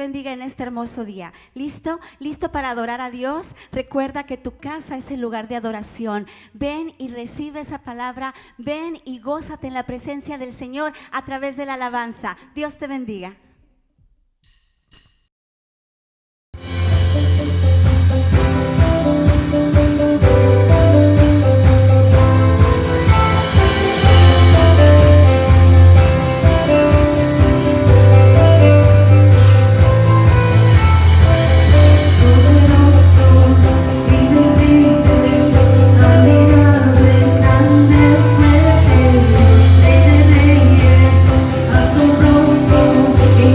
bendiga en este hermoso día. ¿Listo? ¿Listo para adorar a Dios? Recuerda que tu casa es el lugar de adoración. Ven y recibe esa palabra. Ven y gózate en la presencia del Señor a través de la alabanza. Dios te bendiga. Asombroso.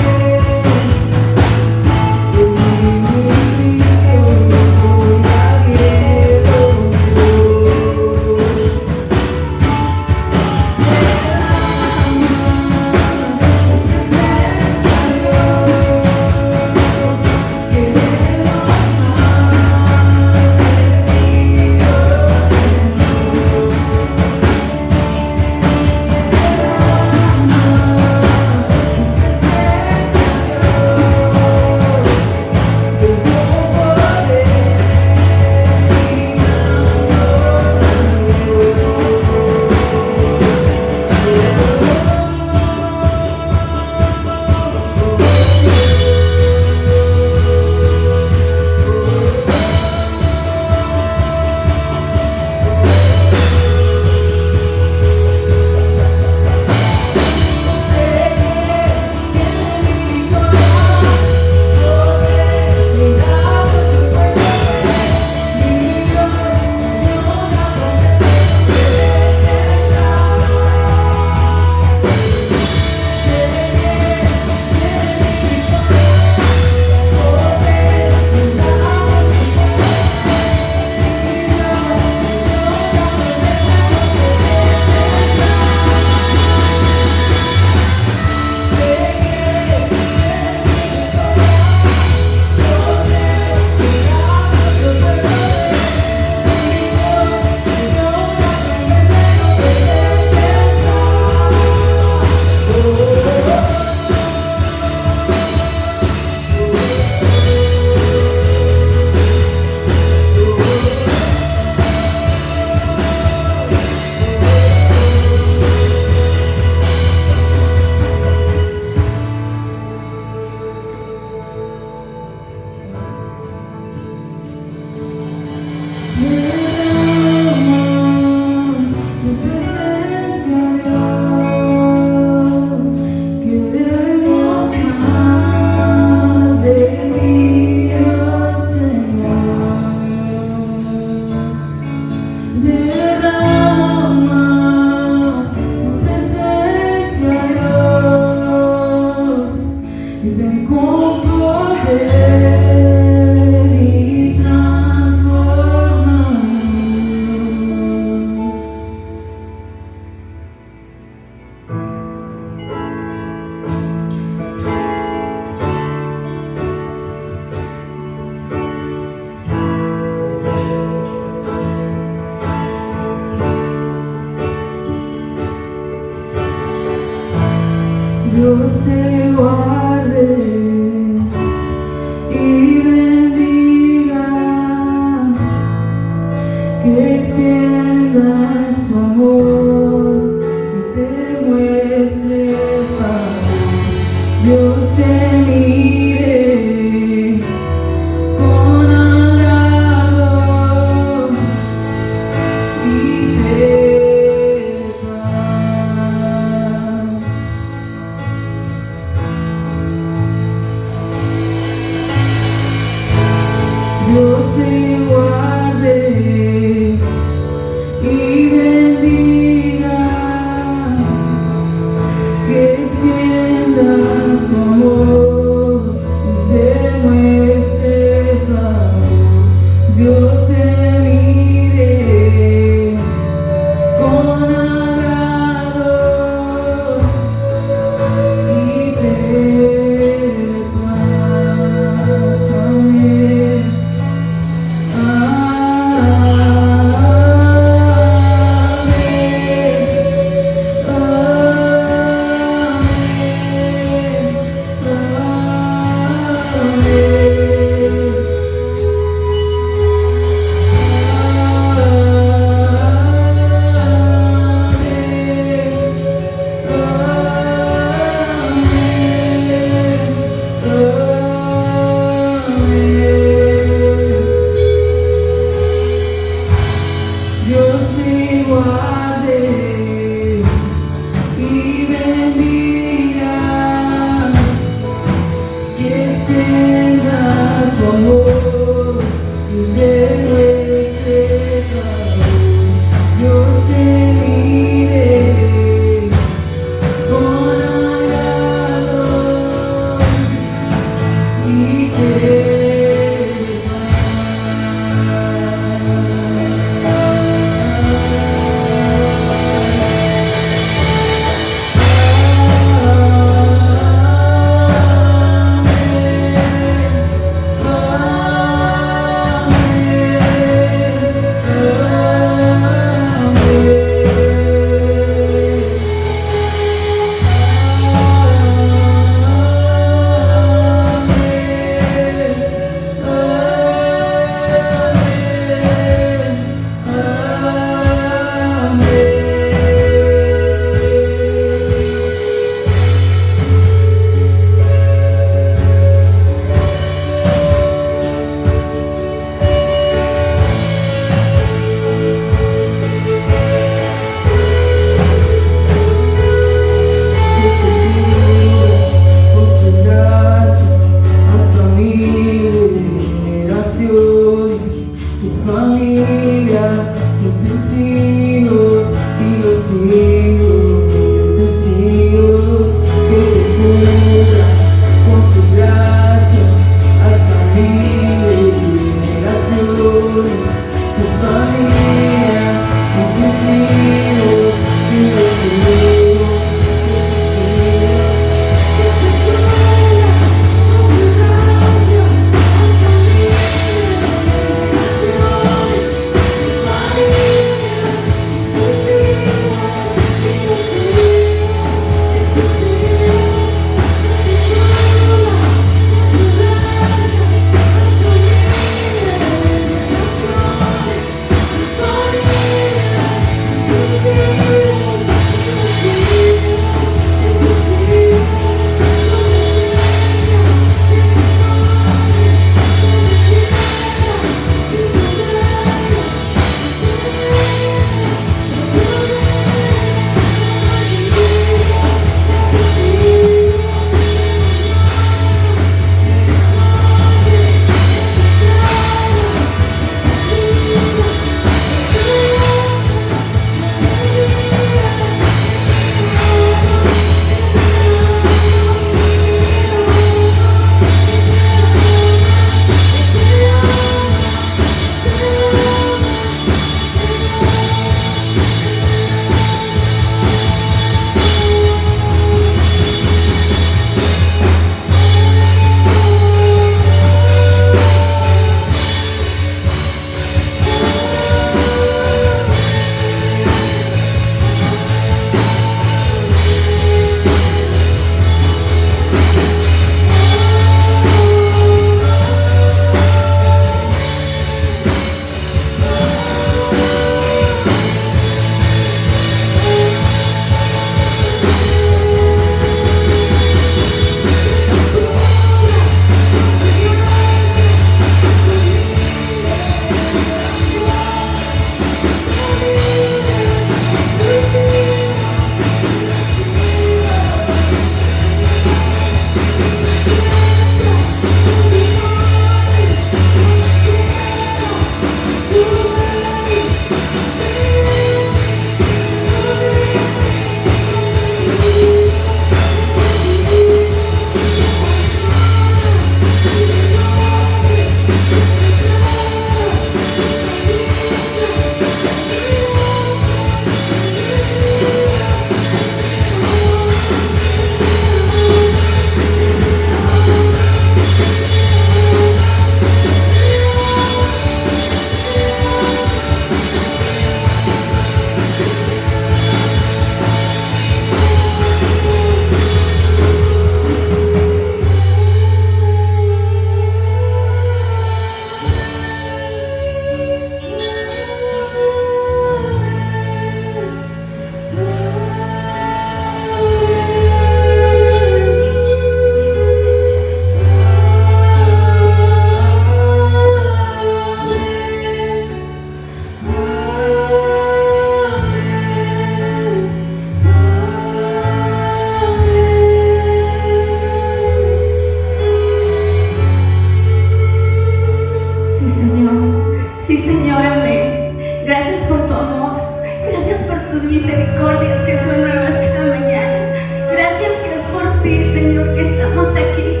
Sí, Señor, amén. Gracias por tu amor. Gracias por tus misericordias que son nuevas cada mañana. Gracias que es por ti, Señor, que estamos aquí.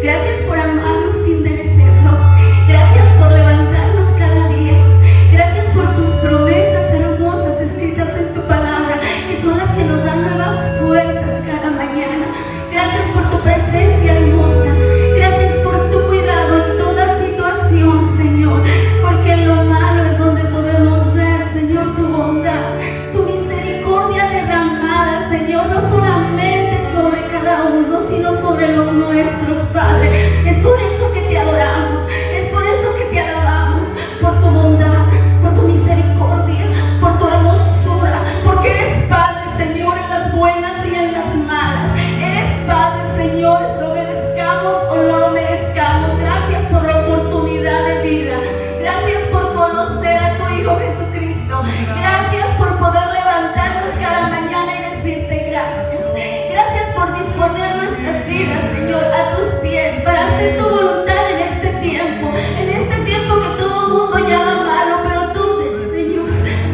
Gracias por amarnos sin merecerlo. Gracias por levantarnos cada día. Gracias por tus promesas hermosas escritas en tu palabra, que son las que nos dan nuevas fuerzas cada mañana. Gracias por tu presencia hermosa. Gracias por tu cuidado en toda situación, Señor, porque en lo malo es donde podemos ver, Señor, tu bondad, tu misericordia derramada, Señor, no solamente sobre cada uno, sino sobre los nuestros, Padre. Es por eso que te adoramos, es por eso que te alabamos, por tu bondad, por tu misericordia, por tu hermosura, porque eres Padre, Señor, en las buenas y en las malas. Eres Padre, Señor, lo merezcamos o no lo merezcamos. Gracias por la oportunidad de vida. Gracias por conocer a tu Hijo Jesucristo. Gracias por poder levantarnos cada mañana y decirte gracias. Gracias por disponer nuestras vidas, Señor, a tus pies para hacer tu voluntad en este tiempo que todo el mundo llama malo, pero tú, Señor,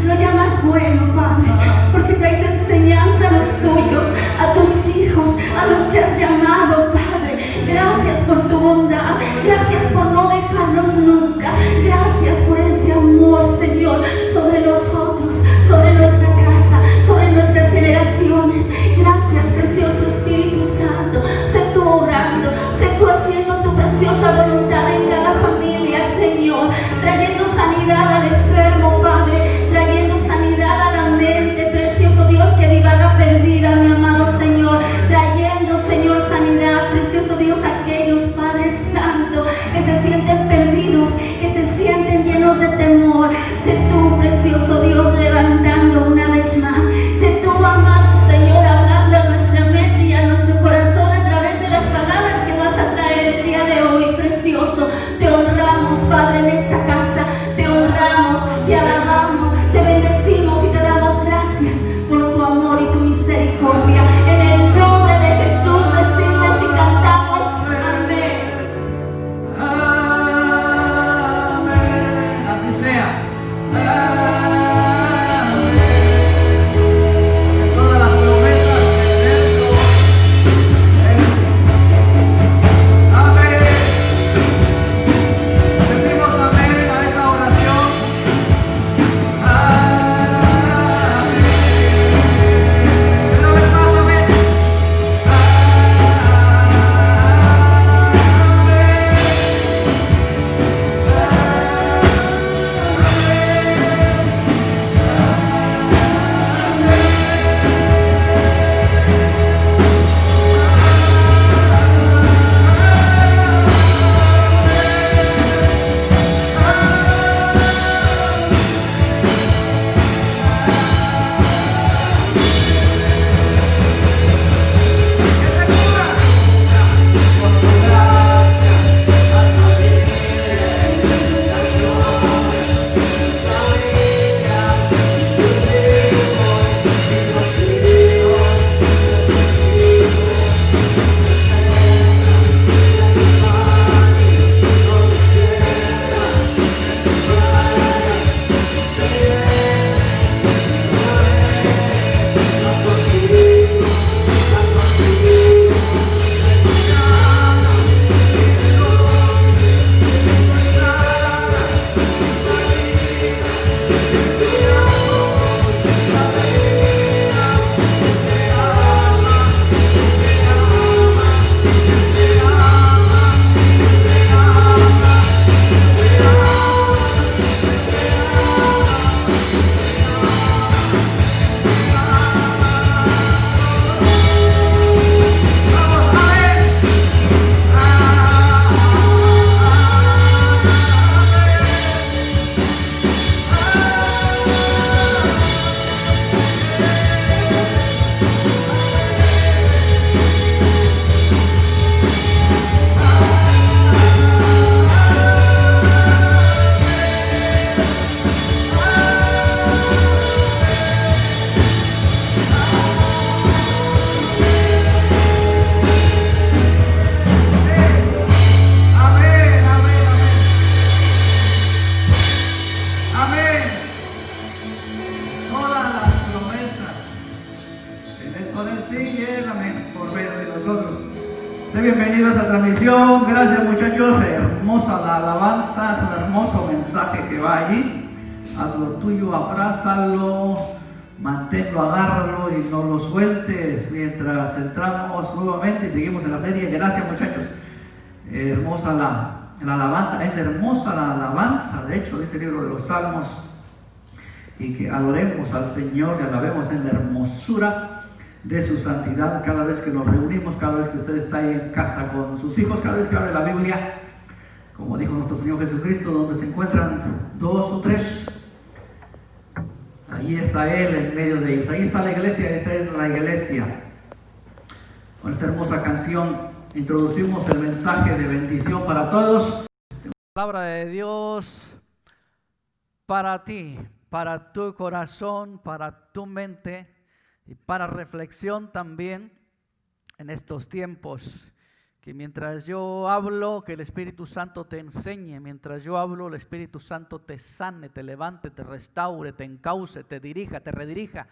lo llamas bueno, Padre, porque traes enseñanza a los tuyos, a tus hijos, a los que has llamado, Padre. Gracias por tu bondad, gracias por no dejarnos nunca, gracias por ese amor, Señor, sobre nosotros, sobre nuestra casa, sobre nuestras generaciones. Gracias, precioso Espíritu Santo. Sé tú obrando, sé tú haciendo tu preciosa voluntad en cada familia, Señor, trayendo sanidad al enfermo, Padre, trayendo sanidad a la mente, precioso Dios, que divaga perdida, mi amado Señor, trayendo, Señor, sanidad, precioso Dios, a aquellos, Padre Santo, que se sienten perdidos, que se sienten llenos de temor. Sé tú, precioso Dios, levantando una vez más. Sé tú, amado Señor, hablando a nuestra mente y a nuestro corazón a través de las palabras que vas a traer el día de hoy, precioso. Te honramos, Padre, en esta casa. Te honramos, te alabamos, te bendecimos y te damos gracias por tu amor y tu misericordia. En el nombre de Jesús decimos y cantamos amén. Amén. Así sea. Bienvenidos a la transmisión. Gracias, muchachos. Hermosa la alabanza, es un hermoso mensaje que va allí. Haz lo tuyo, abrázalo, manténlo, agárralo y no lo sueltes mientras entramos nuevamente y seguimos en la serie. Gracias, muchachos. Hermosa la alabanza, es hermosa la alabanza, de hecho, dice el libro de los Salmos, y que adoremos al Señor y alabemos en la hermosura de su santidad cada vez que nos reunimos, cada vez que usted está ahí en casa con sus hijos, cada vez que abre la Biblia, como dijo nuestro Señor Jesucristo, donde se encuentran dos o tres, ahí está Él en medio de ellos, ahí está la iglesia, esa es la iglesia. Con esta hermosa canción introducimos el mensaje de bendición para todos. La palabra de Dios para ti, para tu corazón, para tu mente y para reflexión también en estos tiempos. Que mientras yo hablo, que el Espíritu Santo te enseñe. Mientras yo hablo, el Espíritu Santo te sane, te levante, te restaure, te encauce, te dirija, te redirija.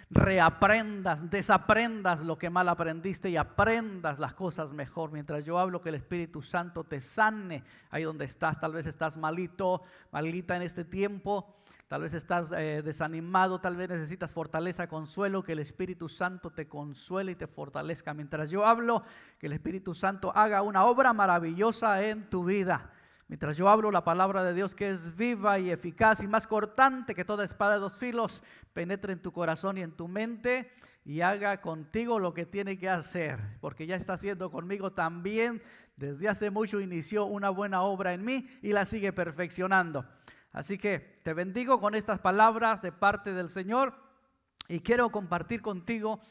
Reaprendas, desaprendas lo que mal aprendiste y aprendas las cosas mejor. Mientras yo hablo, que el Espíritu Santo te sane ahí donde estás. Tal vez estás malito, malita en este tiempo. Tal vez estás desanimado, tal vez necesitas fortaleza, consuelo, que el Espíritu Santo te consuele y te fortalezca. Mientras yo hablo, que el Espíritu Santo haga una obra maravillosa en tu vida. Mientras yo hablo, la palabra de Dios, que es viva y eficaz y más cortante que toda espada de dos filos, penetre en tu corazón y en tu mente y haga contigo lo que tiene que hacer, porque ya está haciendo conmigo también. Desde hace mucho inició una buena obra en mí y la sigue perfeccionando. Así que te bendigo con estas palabras de parte del Señor y quiero compartir contigo,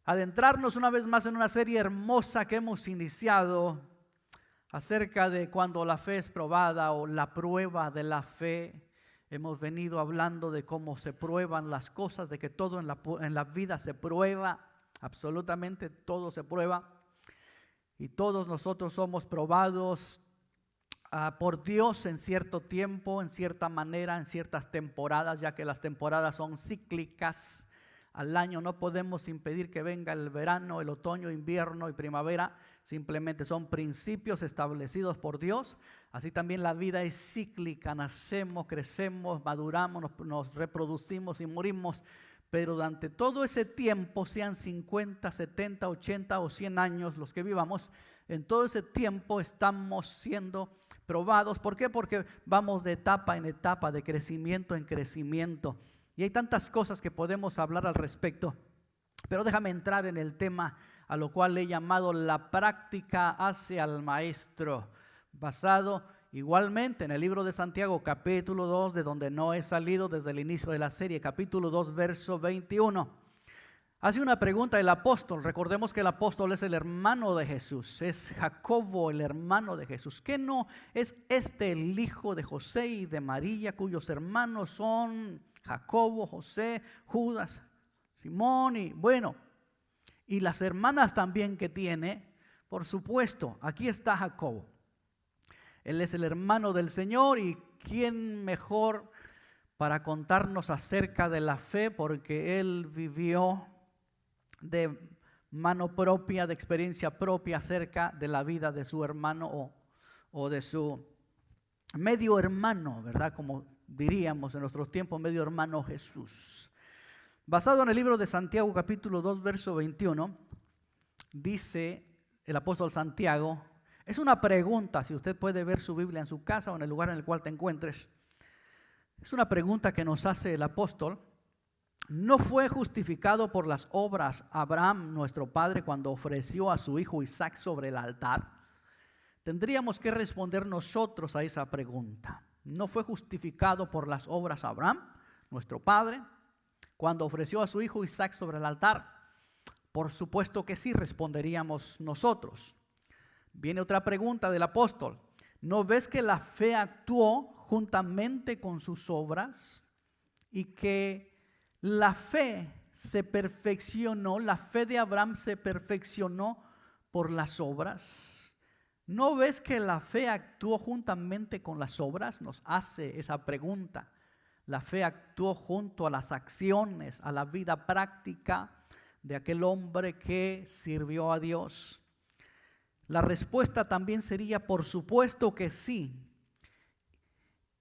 adentrarnos una vez más en una serie hermosa que hemos iniciado acerca de cuando la fe es probada o la prueba de la fe. Hemos venido hablando de cómo se prueban las cosas, de que todo en la vida se prueba, absolutamente todo se prueba y todos nosotros somos probados por Dios en cierto tiempo, en cierta manera, en ciertas temporadas, ya que las temporadas son cíclicas al año. No podemos impedir que venga el verano, el otoño, invierno y primavera. Simplemente son principios establecidos por Dios. Así también la vida es cíclica. Nacemos, crecemos, maduramos, nos reproducimos y morimos. Pero durante todo ese tiempo, sean 50, 70, 80 o 100 años los que vivamos, en todo ese tiempo estamos siendo probados. ¿Por qué? Porque vamos de etapa en etapa, de crecimiento en crecimiento. Y hay tantas cosas que podemos hablar al respecto. Pero déjame entrar en el tema a lo cual he llamado la práctica hace al maestro, basado igualmente en el libro de Santiago, capítulo 2, de donde no he salido desde el inicio de la serie, capítulo 2, verso 21. Hace una pregunta el apóstol. Recordemos que el apóstol es el hermano de Jesús, es Jacobo, el hermano de Jesús. ¿Qué no es este el hijo de José y de María, cuyos hermanos son Jacobo, José, Judas, Simón y bueno, y las hermanas también que tiene? Por supuesto, aquí está Jacobo. Él es el hermano del Señor y ¿quién mejor para contarnos acerca de la fe? Porque él vivió de mano propia, de experiencia propia acerca de la vida de su hermano o de su medio hermano, ¿verdad? Como diríamos en nuestros tiempos, medio hermano Jesús. Basado en el libro de Santiago, capítulo 2, verso 21, dice el apóstol Santiago, es una pregunta, si usted puede ver su Biblia en su casa o en el lugar en el cual te encuentres, es una pregunta que nos hace el apóstol. ¿No fue justificado por las obras Abraham, nuestro padre, cuando ofreció a su hijo Isaac sobre el altar? Tendríamos que responder nosotros a esa pregunta. ¿No fue justificado por las obras Abraham, nuestro padre, cuando ofreció a su hijo Isaac sobre el altar? Por supuesto que sí, responderíamos nosotros. Viene otra pregunta del apóstol. ¿No ves que la fe actuó juntamente con sus obras y que la fe se perfeccionó, la fe de Abraham se perfeccionó por las obras? ¿No ves que la fe actuó juntamente con las obras? Nos hace esa pregunta. La fe actuó junto a las acciones, a la vida práctica de aquel hombre que sirvió a Dios. La respuesta también sería, por supuesto que sí.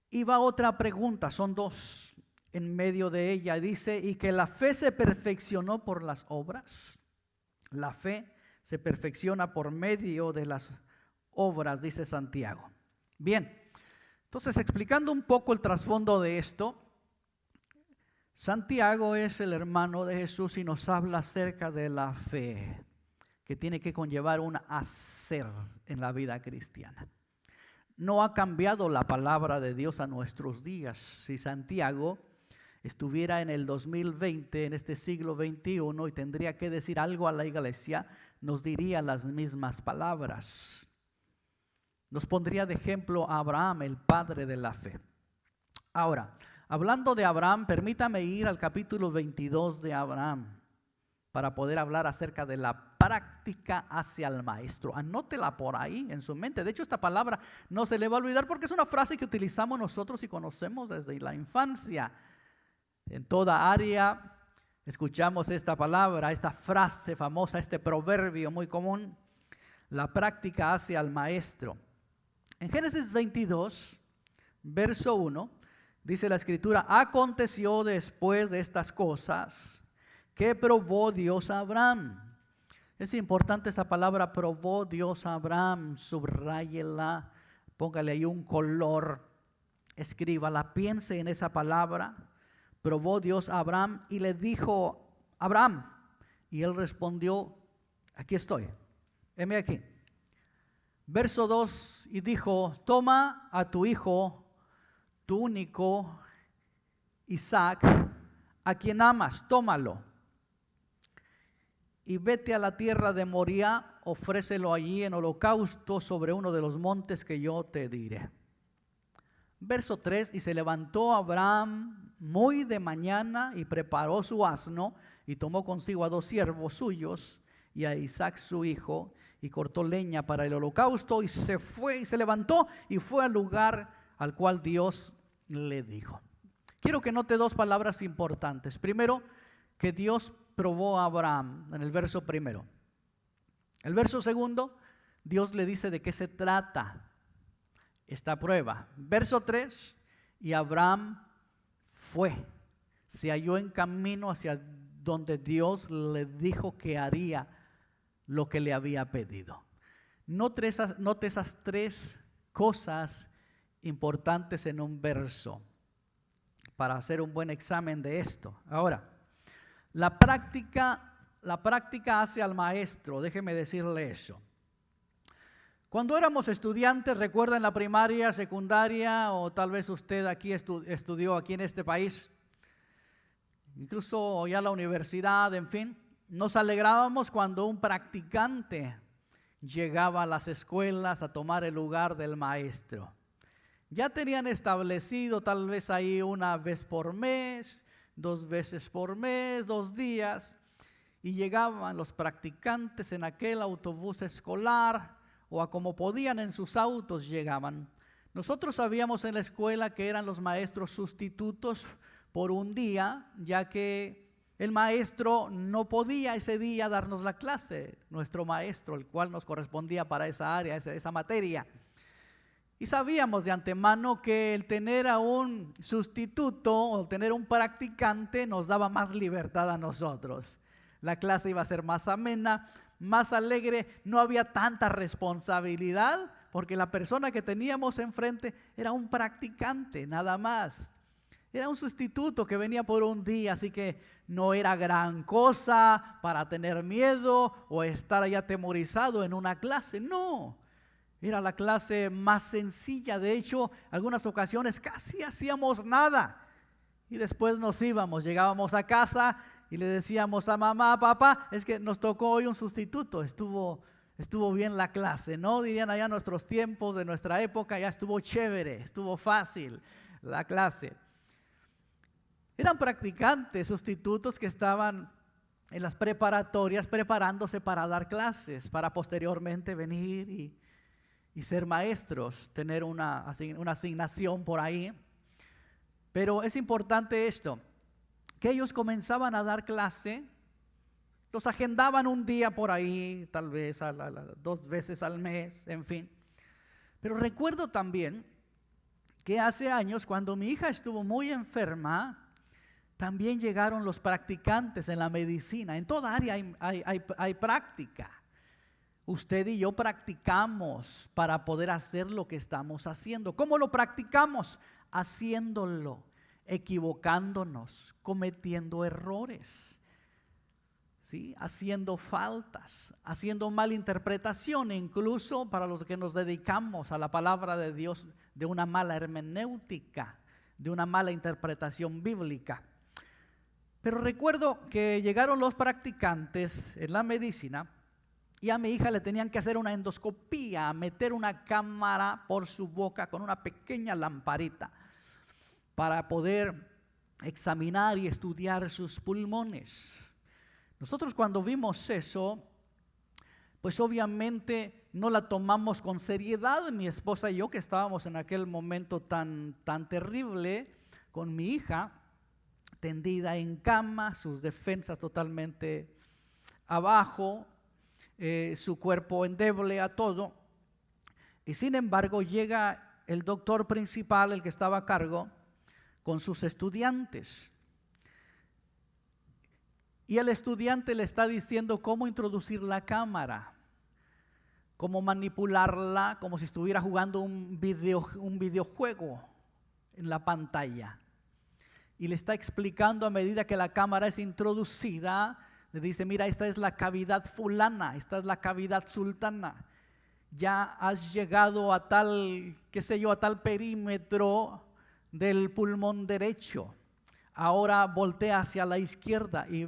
Y va otra pregunta, son dos en medio de ella. Dice, ¿y que la fe se perfeccionó por las obras? La fe se perfecciona por medio de las obras, dice Santiago. Bien, entonces explicando un poco el trasfondo de esto, Santiago es el hermano de Jesús y nos habla acerca de la fe, que tiene que conllevar un hacer en la vida cristiana. No ha cambiado la palabra de Dios a nuestros días. Si Santiago estuviera en el 2020, en este siglo XXI, y tendría que decir algo a la iglesia, nos diría las mismas palabras. Nos pondría de ejemplo a Abraham, el padre de la fe. Ahora, hablando de Abraham, permítame ir al capítulo 22 de Abraham para poder hablar acerca de la práctica hacia el maestro. Anótela por ahí en su mente. De hecho, esta palabra no se le va a olvidar porque es una frase que utilizamos nosotros y conocemos desde la infancia. En toda área escuchamos esta palabra, esta frase famosa, este proverbio muy común. La práctica hacia el maestro. En Génesis 22, verso 1, dice la escritura, aconteció después de estas cosas que probó Dios a Abraham. Es importante esa palabra, probó Dios a Abraham, subráyela, póngale ahí un color, escríbala, piense en esa palabra. Probó Dios a Abraham y le dijo, Abraham, y él respondió, aquí estoy, heme aquí. Verso 2, y dijo, toma a tu hijo, tu único, Isaac, a quien amas, tómalo. Y vete a la tierra de Moriah, ofrécelo allí en holocausto sobre uno de los montes que yo te diré. Verso 3, y se levantó Abraham muy de mañana y preparó su asno y tomó consigo a 2 siervos suyos y a Isaac su hijo y cortó leña para el holocausto y se fue y se levantó y fue al lugar al cual Dios le dijo. Quiero que note 2 palabras importantes. Primero, que Dios probó a Abraham en el verso primero. El verso segundo, Dios le dice de qué se trata esta prueba. Verso 3, y Abraham se halló en camino hacia donde Dios le dijo que haría lo que le había pedido. Note esas 3 cosas importantes en un verso para hacer un buen examen de esto. Ahora, la práctica hacia el maestro, déjeme decirle eso. Cuando éramos estudiantes, recuerda en la primaria, secundaria, o tal vez usted aquí estudió aquí en este país, incluso ya la universidad, en fin, nos alegrábamos cuando un practicante llegaba a las escuelas a tomar el lugar del maestro. Ya tenían establecido tal vez ahí una vez por mes, 2 veces por mes, 2 días, y llegaban los practicantes en aquel autobús escolar o a como podían en sus autos llegaban. Nosotros sabíamos en la escuela que eran los maestros sustitutos por un día, ya que el maestro no podía ese día darnos la clase, nuestro maestro, el cual nos correspondía para esa área, esa materia. Y sabíamos de antemano que el tener a un sustituto o tener un practicante nos daba más libertad a nosotros. La clase iba a ser más amena, más alegre, no había tanta responsabilidad porque la persona que teníamos enfrente era un practicante, nada más. Era un sustituto que venía por un día, así que no era gran cosa para tener miedo o estar ahí atemorizado en una clase, no. Era la clase más sencilla, de hecho, algunas ocasiones casi hacíamos nada. Y después nos íbamos, llegábamos a casa y le decíamos a mamá, papá, es que nos tocó hoy un sustituto, estuvo bien la clase, ¿no? Dirían allá nuestros tiempos, de nuestra época, ya estuvo chévere, estuvo fácil la clase. Eran practicantes, sustitutos que estaban en las preparatorias preparándose para dar clases, para posteriormente venir y ser maestros, tener una asignación por ahí. Pero es importante esto, que ellos comenzaban a dar clase Los agendaban un día por ahí, tal vez 2 veces al mes, en fin. Pero recuerdo también que hace años, cuando mi hija estuvo muy enferma, también llegaron los practicantes en la medicina. En toda área hay práctica. Usted y yo practicamos para poder hacer lo que estamos haciendo. ¿Cómo lo practicamos? Haciéndolo, equivocándonos, cometiendo errores, ¿sí? Haciendo faltas, haciendo malinterpretación, incluso para los que nos dedicamos a la palabra de Dios, de una mala hermenéutica, de una mala interpretación bíblica. Pero recuerdo que llegaron los practicantes en la medicina y a mi hija le tenían que hacer una endoscopía, meter una cámara por su boca con una pequeña lamparita para poder examinar y estudiar sus pulmones. Nosotros cuando vimos eso, pues obviamente no la tomamos con seriedad, mi esposa y yo, que estábamos en aquel momento tan terrible con mi hija, tendida en cama, sus defensas totalmente abajo, su cuerpo endeble a todo. Y sin embargo llega el doctor principal, el que estaba a cargo, con sus estudiantes. Y el estudiante le está diciendo cómo introducir la cámara, cómo manipularla, como si estuviera jugando un videojuego en la pantalla. Y le está explicando a medida que la cámara es introducida, le dice, mira, esta es la cavidad fulana, esta es la cavidad sultana. Ya has llegado a tal, qué sé yo, a tal perímetro del pulmón derecho. Ahora voltea hacia la izquierda y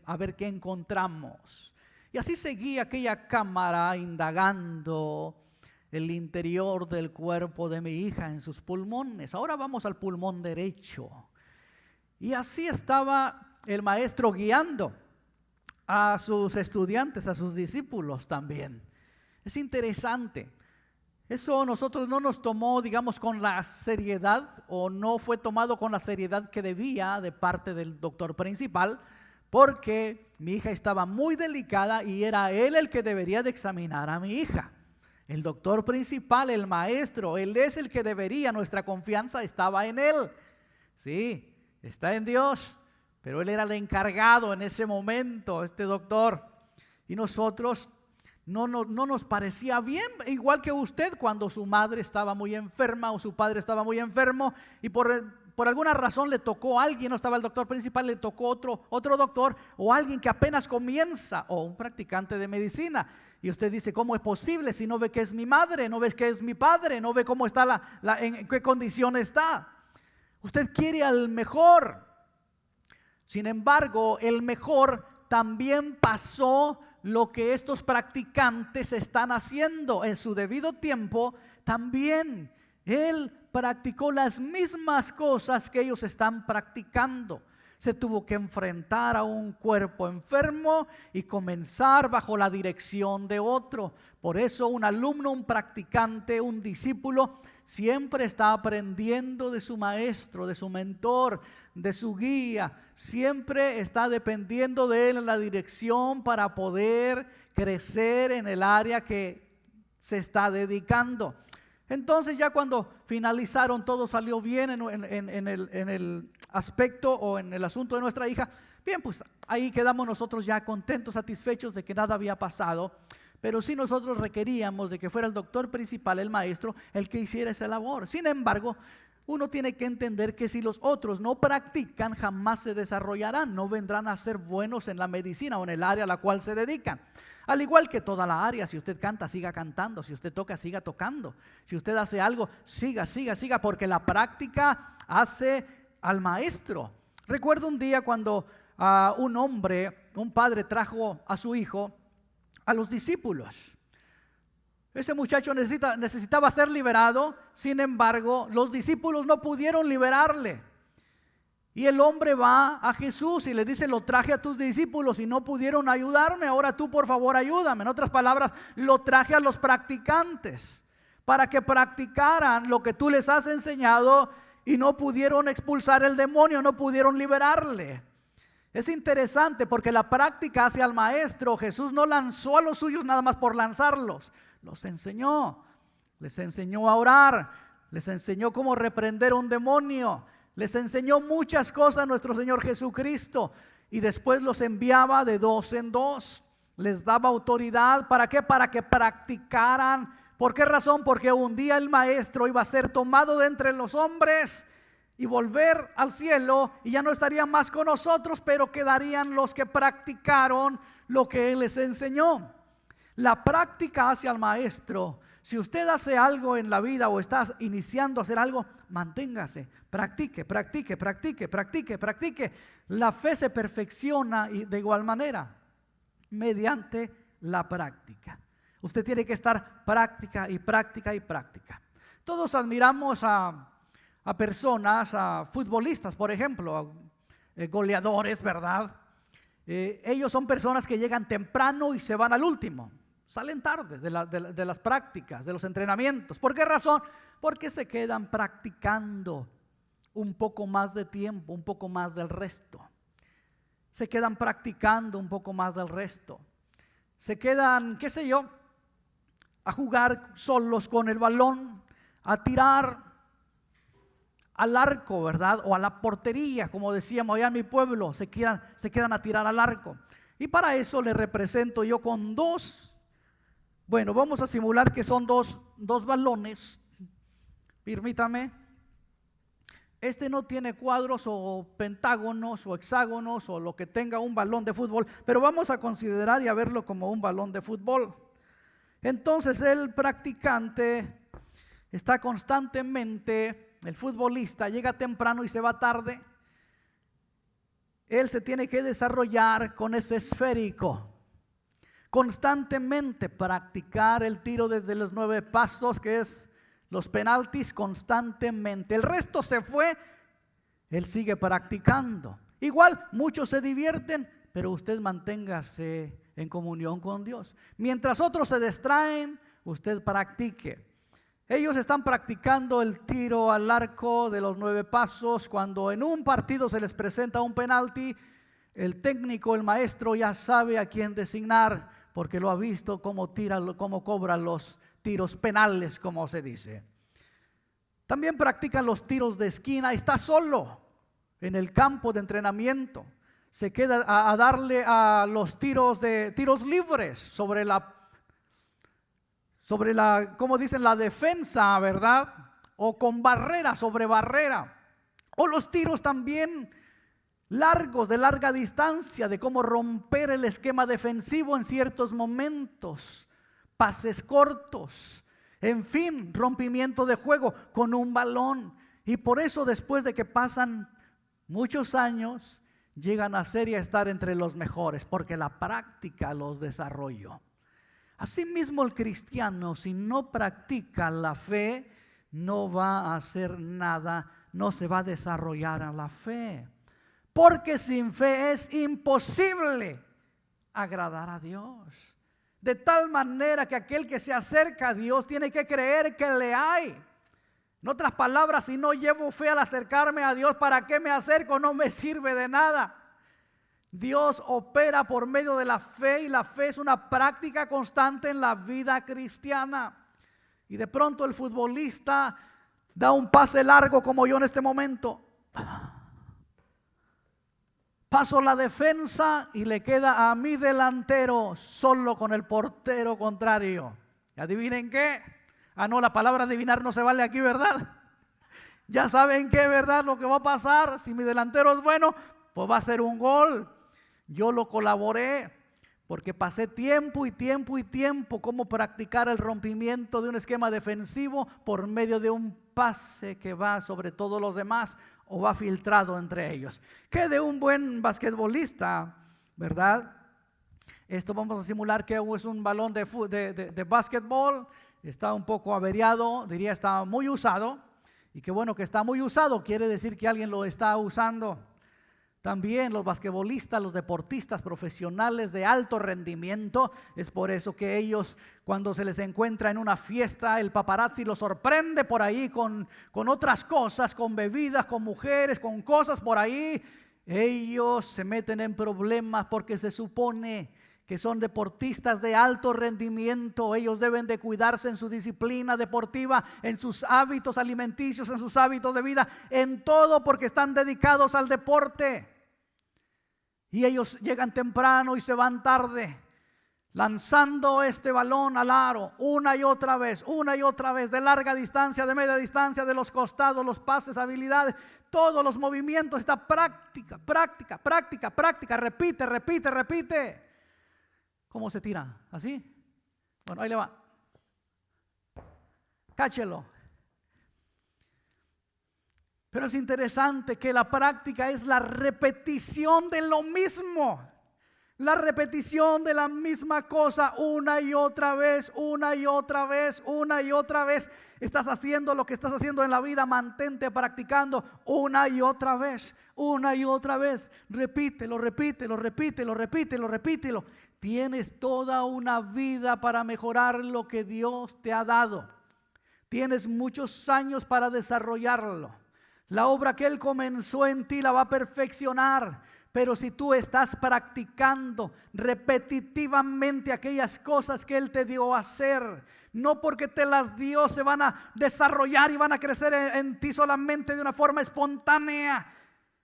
a ver qué encontramos. Y así seguía aquella cámara indagando el interior del cuerpo de mi hija en sus pulmones. Ahora vamos al pulmón derecho. Y así estaba el maestro guiando a sus estudiantes, a sus discípulos también. Es interesante. Eso nosotros no nos tomó, digamos, con la seriedad, o no fue tomado con la seriedad que debía de parte del doctor principal, porque mi hija estaba muy delicada y era él el que debería de examinar a mi hija. El doctor principal, el maestro, él es el que debería, nuestra confianza estaba en él. Sí. Está en Dios, pero él era el encargado en ese momento, este doctor. Y nosotros no nos parecía bien, igual que usted cuando su madre estaba muy enferma o su padre estaba muy enfermo y por alguna razón le tocó a alguien, no estaba el doctor principal, le tocó otro doctor o alguien que apenas comienza o un practicante de medicina. Y usted dice, ¿cómo es posible si no ve que es mi madre, no ve que es mi padre, no ve cómo está en qué condición está? Usted quiere al mejor. Sin embargo, el mejor también pasó lo que estos practicantes están haciendo en su debido tiempo. También él practicó las mismas cosas que ellos están practicando. Se tuvo que enfrentar a un cuerpo enfermo y comenzar bajo la dirección de otro. Por eso un alumno, un practicante, un discípulo siempre está aprendiendo de su maestro, de su mentor, de su guía. Siempre está dependiendo de él en la dirección para poder crecer en el área que se está dedicando. Entonces ya cuando finalizaron, todo salió bien en el aspecto o en el asunto de nuestra hija. Bien, pues ahí quedamos nosotros ya contentos, satisfechos de que nada había pasado. Pero sí nosotros requeríamos de que fuera el doctor principal, el maestro, el que hiciera esa labor. Sin embargo, uno tiene que entender que si los otros no practican, jamás se desarrollarán, no vendrán a ser buenos en la medicina o en el área a la cual se dedican. Al igual que toda la área, si usted canta, siga cantando, si usted toca, siga tocando, si usted hace algo, siga, porque la práctica hace al maestro. Recuerdo un día cuando un padre trajo a su hijo a los discípulos. Ese muchacho necesitaba ser liberado, sin embargo, los discípulos no pudieron liberarle. Y el hombre va a Jesús y le dice, lo traje a tus discípulos y no pudieron ayudarme, ahora tú por favor ayúdame. En otras palabras, lo traje a los practicantes para que practicaran lo que tú les has enseñado y no pudieron expulsar el demonio, no pudieron liberarle. Es interesante porque la práctica hace al maestro. Jesús no lanzó a los suyos nada más por lanzarlos. Los enseñó. Les enseñó a orar. Les enseñó cómo reprender a un demonio. Les enseñó muchas cosas nuestro Señor Jesucristo. Y después los enviaba de dos en dos. Les daba autoridad. ¿Para qué? Para que practicaran. ¿Por qué razón? Porque un día el maestro iba a ser tomado de entre los hombres y volver al cielo, y ya no estarían más con nosotros, pero quedarían los que practicaron lo que Él les enseñó. La práctica hace al maestro. Si usted hace algo en la vida o está iniciando a hacer algo, manténgase, practique, practique, practique, practique, practique. La fe se perfecciona y de igual manera, mediante la práctica. Usted tiene que estar práctica y práctica y práctica. Todos admiramos a personas, a futbolistas, por ejemplo, a goleadores, ¿verdad? Ellos son personas que llegan temprano y se van al último. Salen tarde de las prácticas, de los entrenamientos. ¿Por qué razón? Porque se quedan practicando un poco más de tiempo, un poco más del resto. Se quedan practicando un poco más del resto. Se quedan, qué sé yo, a jugar solos con el balón, a tirar al arco, ¿verdad? O a la portería, como decíamos allá en mi pueblo, se quedan a tirar al arco. Y para eso le represento yo con dos, bueno, vamos a simular que son dos balones. Permítame. Este no tiene cuadros o pentágonos o hexágonos o lo que tenga un balón de fútbol, pero vamos a considerar y a verlo como un balón de fútbol. Entonces el practicante está constantemente, el futbolista llega temprano y se va tarde. Él se tiene que desarrollar con ese esférico. Constantemente practicar el tiro desde los 9 pasos, que es los penaltis, constantemente. El resto se fue, él sigue practicando. Igual, muchos se divierten, pero usted manténgase en comunión con Dios. Mientras otros se distraen, usted practique. Ellos están practicando el tiro al arco de los 9 pasos. Cuando en un partido se les presenta un penalti, el técnico, el maestro ya sabe a quién designar, porque lo ha visto cómo cobra los tiros penales, como se dice. También practican los tiros de esquina. Está solo en el campo de entrenamiento. Se queda a darle a los tiros libres sobre la, como dicen, la defensa, ¿verdad? O con barrera, sobre barrera. O los tiros también largos, de larga distancia, de cómo romper el esquema defensivo en ciertos momentos. Pases cortos, en fin, rompimiento de juego con un balón. Y por eso después de que pasan muchos años, llegan a ser y a estar entre los mejores, porque la práctica los desarrolló. Asimismo el cristiano, si no practica la fe, no va a hacer nada, no se va a desarrollar en la fe. Porque sin fe es imposible agradar a Dios. De tal manera que aquel que se acerca a Dios tiene que creer que le hay. En otras palabras, si no llevo fe al acercarme a Dios, ¿para qué me acerco? No me sirve de nada. Dios opera por medio de la fe, y la fe es una práctica constante en la vida cristiana. Y de pronto el futbolista da un pase largo como yo en este momento. Paso la defensa y le queda a mi delantero solo con el portero contrario. ¿Y adivinen qué? Ah, no, la palabra adivinar no se vale aquí, ¿verdad? Ya saben qué, ¿verdad? Lo que va a pasar, si mi delantero es bueno, pues va a ser un gol. Yo lo colaboré porque pasé tiempo y tiempo y tiempo cómo practicar el rompimiento de un esquema defensivo por medio de un pase que va sobre todos los demás o va filtrado entre ellos. Que de un buen basquetbolista, ¿verdad? Esto vamos a simular que es un balón de básquetbol. Está un poco averiado, diría está muy usado. Y qué bueno que está muy usado, quiere decir que alguien lo está usando. También los basquetbolistas, los deportistas profesionales de alto rendimiento, es por eso que ellos, cuando se les encuentra en una fiesta, el paparazzi los sorprende por ahí con otras cosas, con bebidas, con mujeres, con cosas por ahí. ellos se meten en problemas porque se supone que son deportistas de alto rendimiento. Ellos deben de cuidarse en su disciplina deportiva, en sus hábitos alimenticios, en sus hábitos de vida, en todo, porque están dedicados al deporte. Y ellos llegan temprano y se van tarde, lanzando este balón al aro una y otra vez, de larga distancia, de media distancia, de los costados, los pases, habilidades, todos los movimientos. Esta práctica, repite. ¿Cómo se tira? ¿Así? Bueno, ahí le va. Cáchelo. Pero es interesante que la práctica es la repetición de lo mismo. La repetición de la misma cosa una y otra vez. Estás haciendo lo que estás haciendo en la vida, mantente practicando una y otra vez. Repítelo. Tienes toda una vida para mejorar lo que Dios te ha dado. Tienes muchos años para desarrollarlo. La obra que Él comenzó en ti la va a perfeccionar. Pero si tú estás practicando repetitivamente aquellas cosas que Él te dio a hacer, no porque te las dio se van a desarrollar y van a crecer en ti solamente de una forma espontánea.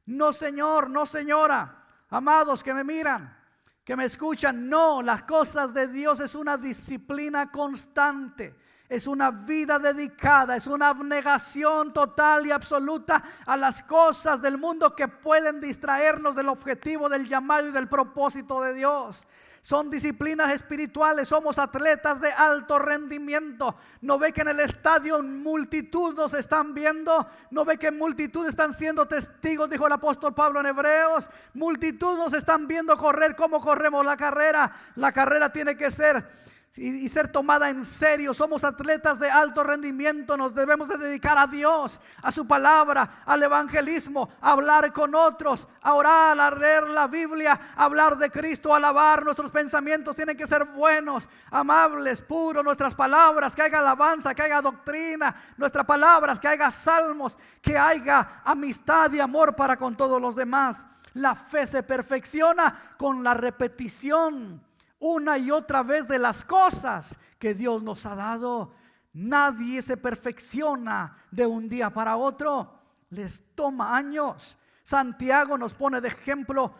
No, señor, no, señora. Amados que me miran, que me escuchan, no, las cosas de Dios es una disciplina constante. Es una vida dedicada, es una abnegación total y absoluta a las cosas del mundo que pueden distraernos del objetivo, del llamado y del propósito de Dios. Son disciplinas espirituales, somos atletas de alto rendimiento. ¿No ve que en el estadio multitud nos están viendo? ¿No ve que multitud están siendo testigos? Dijo el apóstol Pablo en Hebreos. Multitud nos están viendo correr. ¿Cómo corremos la carrera? La carrera tiene que ser y ser tomada en serio. Somos atletas de alto rendimiento. Nos debemos de dedicar a Dios, a su palabra, al evangelismo, a hablar con otros, a orar, a leer la Biblia, a hablar de Cristo, a alabar. Nuestros pensamientos tienen que ser buenos, amables, puros. Nuestras palabras, que haya alabanza, que haya doctrina. Nuestras palabras, que haya salmos, que haya amistad y amor para con todos los demás. La fe se perfecciona con la repetición una y otra vez de las cosas que Dios nos ha dado. Nadie se perfecciona de un día para otro. Les toma años. Santiago nos pone de ejemplo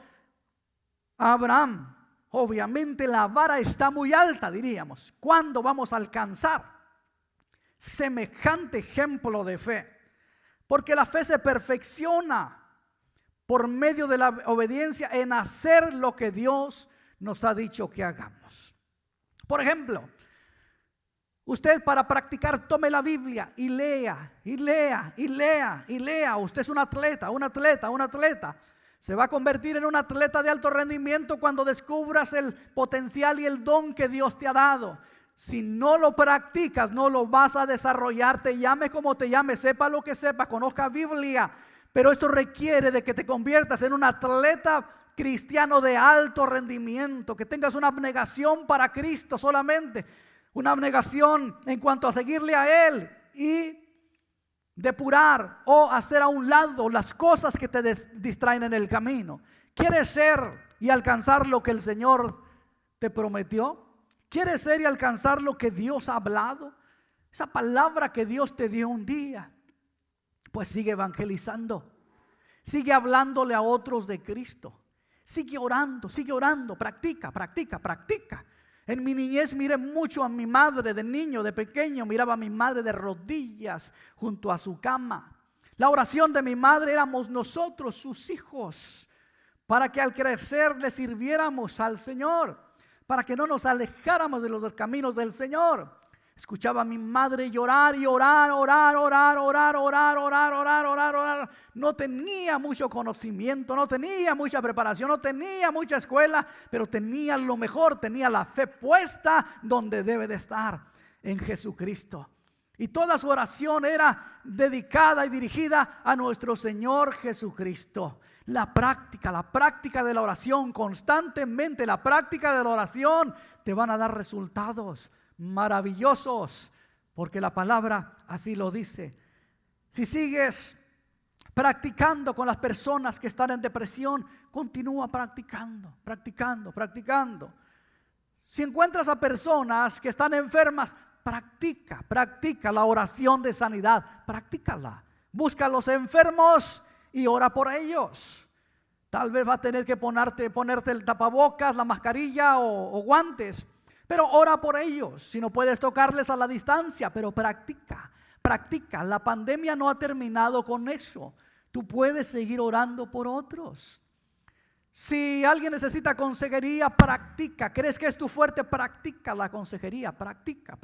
a Abraham. Obviamente la vara está muy alta, diríamos. ¿Cuándo vamos a alcanzar semejante ejemplo de fe? Porque la fe se perfecciona por medio de la obediencia en hacer lo que Dios nos ha dicho que hagamos. Por ejemplo, usted para practicar tome la Biblia y lea. Usted es un atleta. Se va a convertir en un atleta de alto rendimiento cuando descubras el potencial y el don que Dios te ha dado. Si no lo practicas, no lo vas a desarrollar. Te llame como te llame, sepa lo que sepa, conozca Biblia. Pero esto requiere de que te conviertas en un atleta cristiano de alto rendimiento, que tengas una abnegación para Cristo solamente, una abnegación en cuanto a seguirle a Él y depurar o hacer a un lado las cosas que te distraen en el camino. ¿Quieres ser y alcanzar lo que el Señor te prometió? ¿Quieres ser y alcanzar lo que Dios ha hablado? Esa palabra que Dios te dio un día. Pues sigue evangelizando, sigue hablándole a otros de Cristo. Sigue orando, practica. En mi niñez miré mucho a mi madre de niño, de pequeño, miraba a mi madre de rodillas junto a su cama. La oración de mi madre éramos nosotros, sus hijos, para que al crecer le sirviéramos al Señor, para que no nos alejáramos de los caminos del Señor. Escuchaba a mi madre llorar y orar. No tenía mucho conocimiento, no tenía mucha preparación, no tenía mucha escuela, pero tenía lo mejor, tenía la fe puesta donde debe de estar, en Jesucristo. Y toda su oración era dedicada y dirigida a nuestro Señor Jesucristo. La práctica de la oración, constantemente la práctica de la oración te van a dar resultados maravillosos, porque la palabra así lo dice. Si sigues practicando con las personas que están en depresión. Continúa practicando, practicando, practicando. Si encuentras a personas que están enfermas, practica la oración de sanidad, practícala. Busca a los enfermos y ora por ellos. Tal vez va a tener que ponerte el tapabocas, la mascarilla o guantes, pero ora por ellos. Si no puedes tocarles a la distancia, pero practica. La pandemia no ha terminado con eso. Tú puedes seguir orando por otros. Si alguien necesita consejería, practica. ¿Crees que es tu fuerte? Practica la consejería. Practica.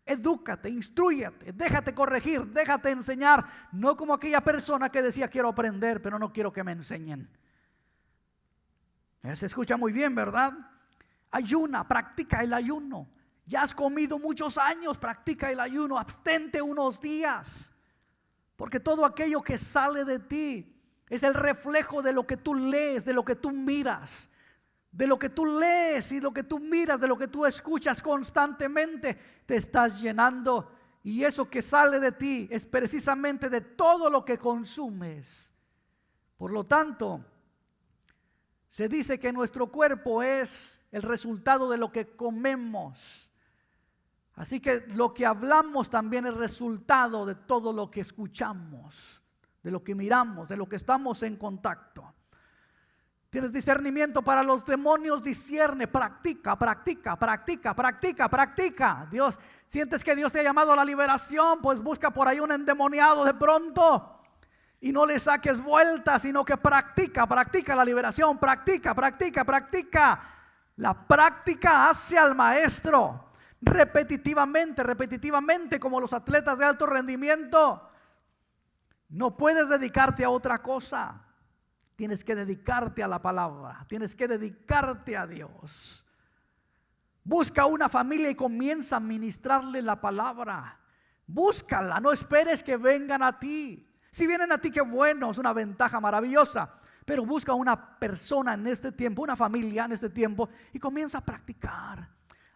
Edúcate, instrúyete, déjate corregir, déjate enseñar. No como aquella persona que decía: quiero aprender, pero no quiero que me enseñen. Se escucha muy bien, ¿verdad? Ayuna, practica el ayuno. Ya has comido muchos años, practica el ayuno. Abstente unos días, porque todo aquello que sale de ti es el reflejo de lo que tú lees, de lo que tú miras. De lo que tú lees y lo que tú miras, de lo que tú escuchas constantemente, te estás llenando. Y eso que sale de ti es precisamente de todo lo que consumes. Por lo tanto, se dice que nuestro cuerpo es el resultado de lo que comemos. Así que lo que hablamos también es resultado de todo lo que escuchamos, de lo que miramos, de lo que estamos en contacto. Tienes discernimiento para los demonios, discierne, practica. Dios, sientes que Dios te ha llamado a la liberación, pues busca por ahí un endemoniado de pronto y no le saques vueltas, sino que practica la liberación, practica. La práctica hace al maestro. Repetitivamente, como los atletas de alto rendimiento. No puedes dedicarte a otra cosa. Tienes que dedicarte a la palabra, tienes que dedicarte a Dios. Busca una familia y comienza a ministrarle la palabra. Búscala, no esperes que vengan a ti. Si vienen a ti, qué bueno, es una ventaja maravillosa. Pero busca una persona en este tiempo, una familia en este tiempo, y comienza a practicar.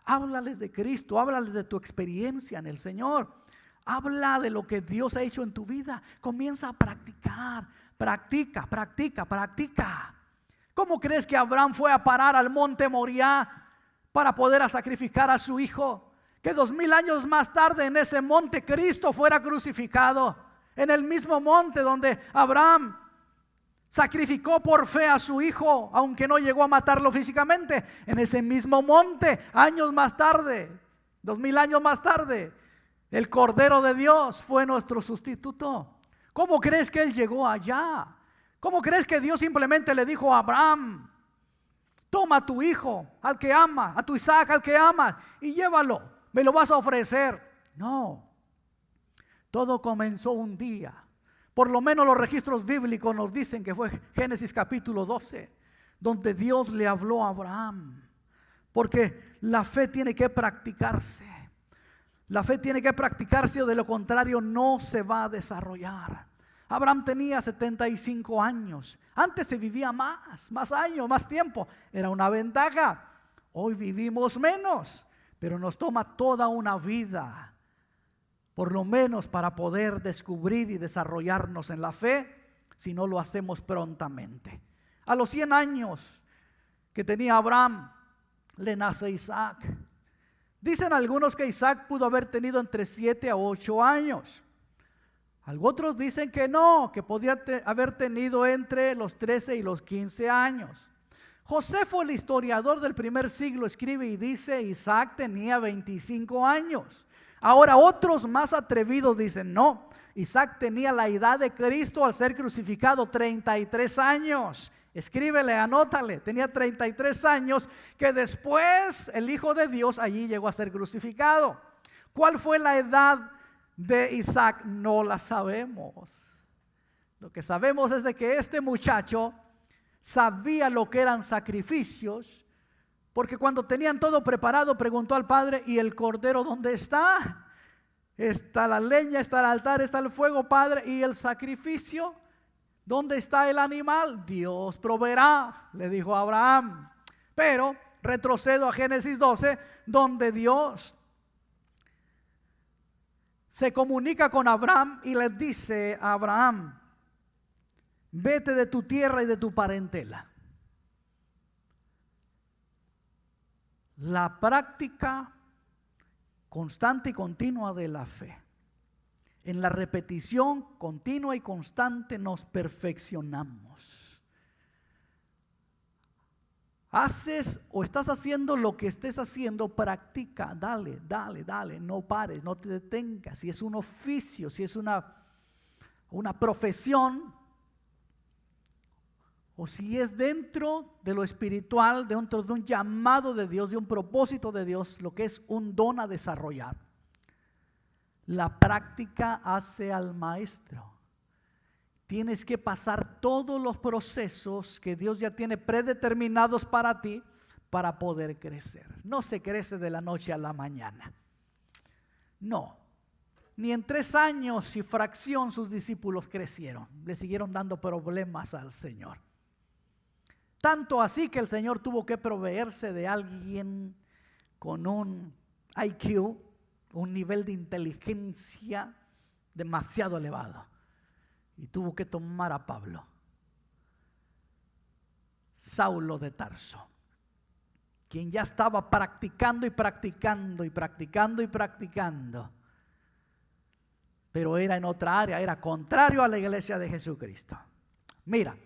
Háblales de Cristo, háblales de tu experiencia en el Señor. Habla de lo que Dios ha hecho en tu vida. Comienza a practicar. Practica. ¿Cómo crees que Abraham fue a parar al monte Moriah para poder sacrificar a su hijo? Que 2000 años más tarde en ese monte Cristo fuera crucificado. En el mismo monte donde Abraham sacrificó por fe a su hijo, aunque no llegó a matarlo físicamente. En ese mismo monte, años más tarde, 2000 años más tarde, el Cordero de Dios fue nuestro sustituto. ¿Cómo crees que él llegó allá? ¿Cómo crees que Dios simplemente le dijo a Abraham: toma a tu hijo, al que ama, a tu Isaac, al que amas, y llévalo, me lo vas a ofrecer? No, todo comenzó un día. Por lo menos los registros bíblicos nos dicen que fue Génesis capítulo 12, donde Dios le habló a Abraham. Porque la fe tiene que practicarse. La fe tiene que practicarse, o de lo contrario no se va a desarrollar. Abraham tenía 75 años. Antes se vivía más años, más tiempo. Era una ventaja. Hoy vivimos menos, pero nos toma toda una vida, por lo menos para poder descubrir y desarrollarnos en la fe, si no lo hacemos prontamente. A los 100 años que tenía Abraham, le nace Isaac. Dicen algunos que Isaac pudo haber tenido entre 7 a 8 años. Otros dicen que no, que podía haber tenido entre los 13 y los 15 años. Josefo, el historiador del primer siglo, escribe y dice: Isaac tenía 25 años. Ahora otros más atrevidos dicen: no, Isaac tenía la edad de Cristo al ser crucificado, 33 años. Escríbele, anótale, tenía 33 años, que después el Hijo de Dios allí llegó a ser crucificado. ¿Cuál fue la edad de Isaac? No la sabemos. Lo que sabemos es de que este muchacho sabía lo que eran sacrificios, porque cuando tenían todo preparado preguntó al padre: ¿y el cordero dónde está? Está la leña, está el altar, está el fuego, padre, ¿y el sacrificio? ¿Dónde está el animal? Dios proveerá, le dijo a Abraham. Pero retrocedo a Génesis 12, donde Dios se comunica con Abraham y le dice a Abraham: vete de tu tierra y de tu parentela. La práctica constante y continua de la fe. En la repetición continua y constante nos perfeccionamos. Haces o estás haciendo lo que estés haciendo, practica, dale, no pares, no te detengas. Si es un oficio, si es una profesión, o si es dentro de lo espiritual, dentro de un llamado de Dios, de un propósito de Dios, lo que es un don a desarrollar. La práctica hace al maestro. Tienes que pasar todos los procesos que Dios ya tiene predeterminados para ti para poder crecer. No se crece de la noche a la mañana. No. Ni en 3 años y fracción sus discípulos crecieron. Le siguieron dando problemas al Señor. Tanto así que el Señor tuvo que proveerse de alguien con un IQ, un nivel de inteligencia demasiado elevado. Y tuvo que tomar a Pablo, Saulo de Tarso, quien ya estaba practicando, pero era en otra área, era contrario a la iglesia de Jesucristo. Mira,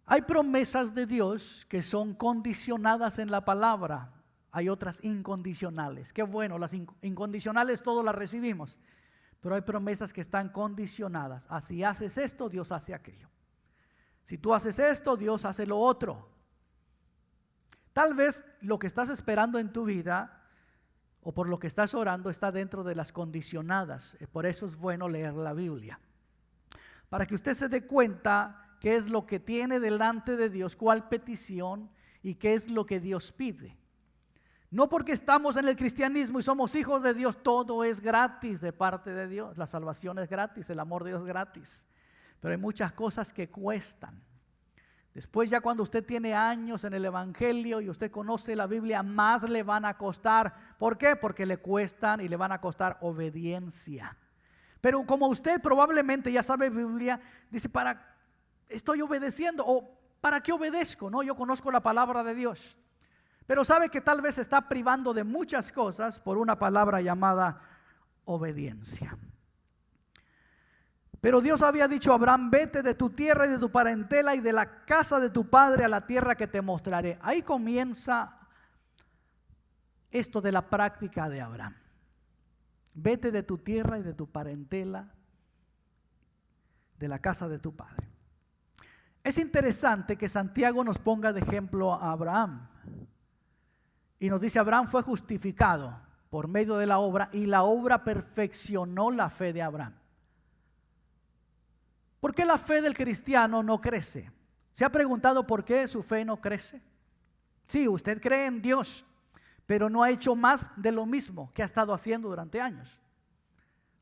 hay promesas de Dios que son condicionadas en la palabra. Hay otras incondicionales. Qué bueno, las incondicionales todos las recibimos. Pero hay promesas que están condicionadas. Si haces esto, Dios hace aquello. Si tú haces esto, Dios hace lo otro. Tal vez lo que estás esperando en tu vida o por lo que estás orando está dentro de las condicionadas. Por eso es bueno leer la Biblia. Para que usted se dé cuenta qué es lo que tiene delante de Dios, cuál petición y qué es lo que Dios pide. No porque estamos en el cristianismo y somos hijos de Dios, todo es gratis de parte de Dios. La salvación es gratis, el amor de Dios es gratis. Pero hay muchas cosas que cuestan. Después ya cuando usted tiene años en el evangelio y usted conoce la Biblia, más le van a costar. ¿Por qué? Porque le cuestan y le van a costar obediencia. Pero como usted probablemente ya sabe Biblia, dice, estoy obedeciendo, o ¿para qué obedezco? No, yo conozco la palabra de Dios. Pero sabe que tal vez se está privando de muchas cosas por una palabra llamada obediencia. Pero Dios había dicho a Abraham: vete de tu tierra y de tu parentela y de la casa de tu padre a la tierra que te mostraré. Ahí comienza esto de la práctica de Abraham. Vete de tu tierra y de tu parentela, de la casa de tu padre. Es interesante que Santiago nos ponga de ejemplo a Abraham. Y nos dice: Abraham fue justificado por medio de la obra y la obra perfeccionó la fe de Abraham. ¿Por qué la fe del cristiano no crece? ¿Se ha preguntado por qué su fe no crece? Sí, usted cree en Dios, pero no ha hecho más de lo mismo que ha estado haciendo durante años.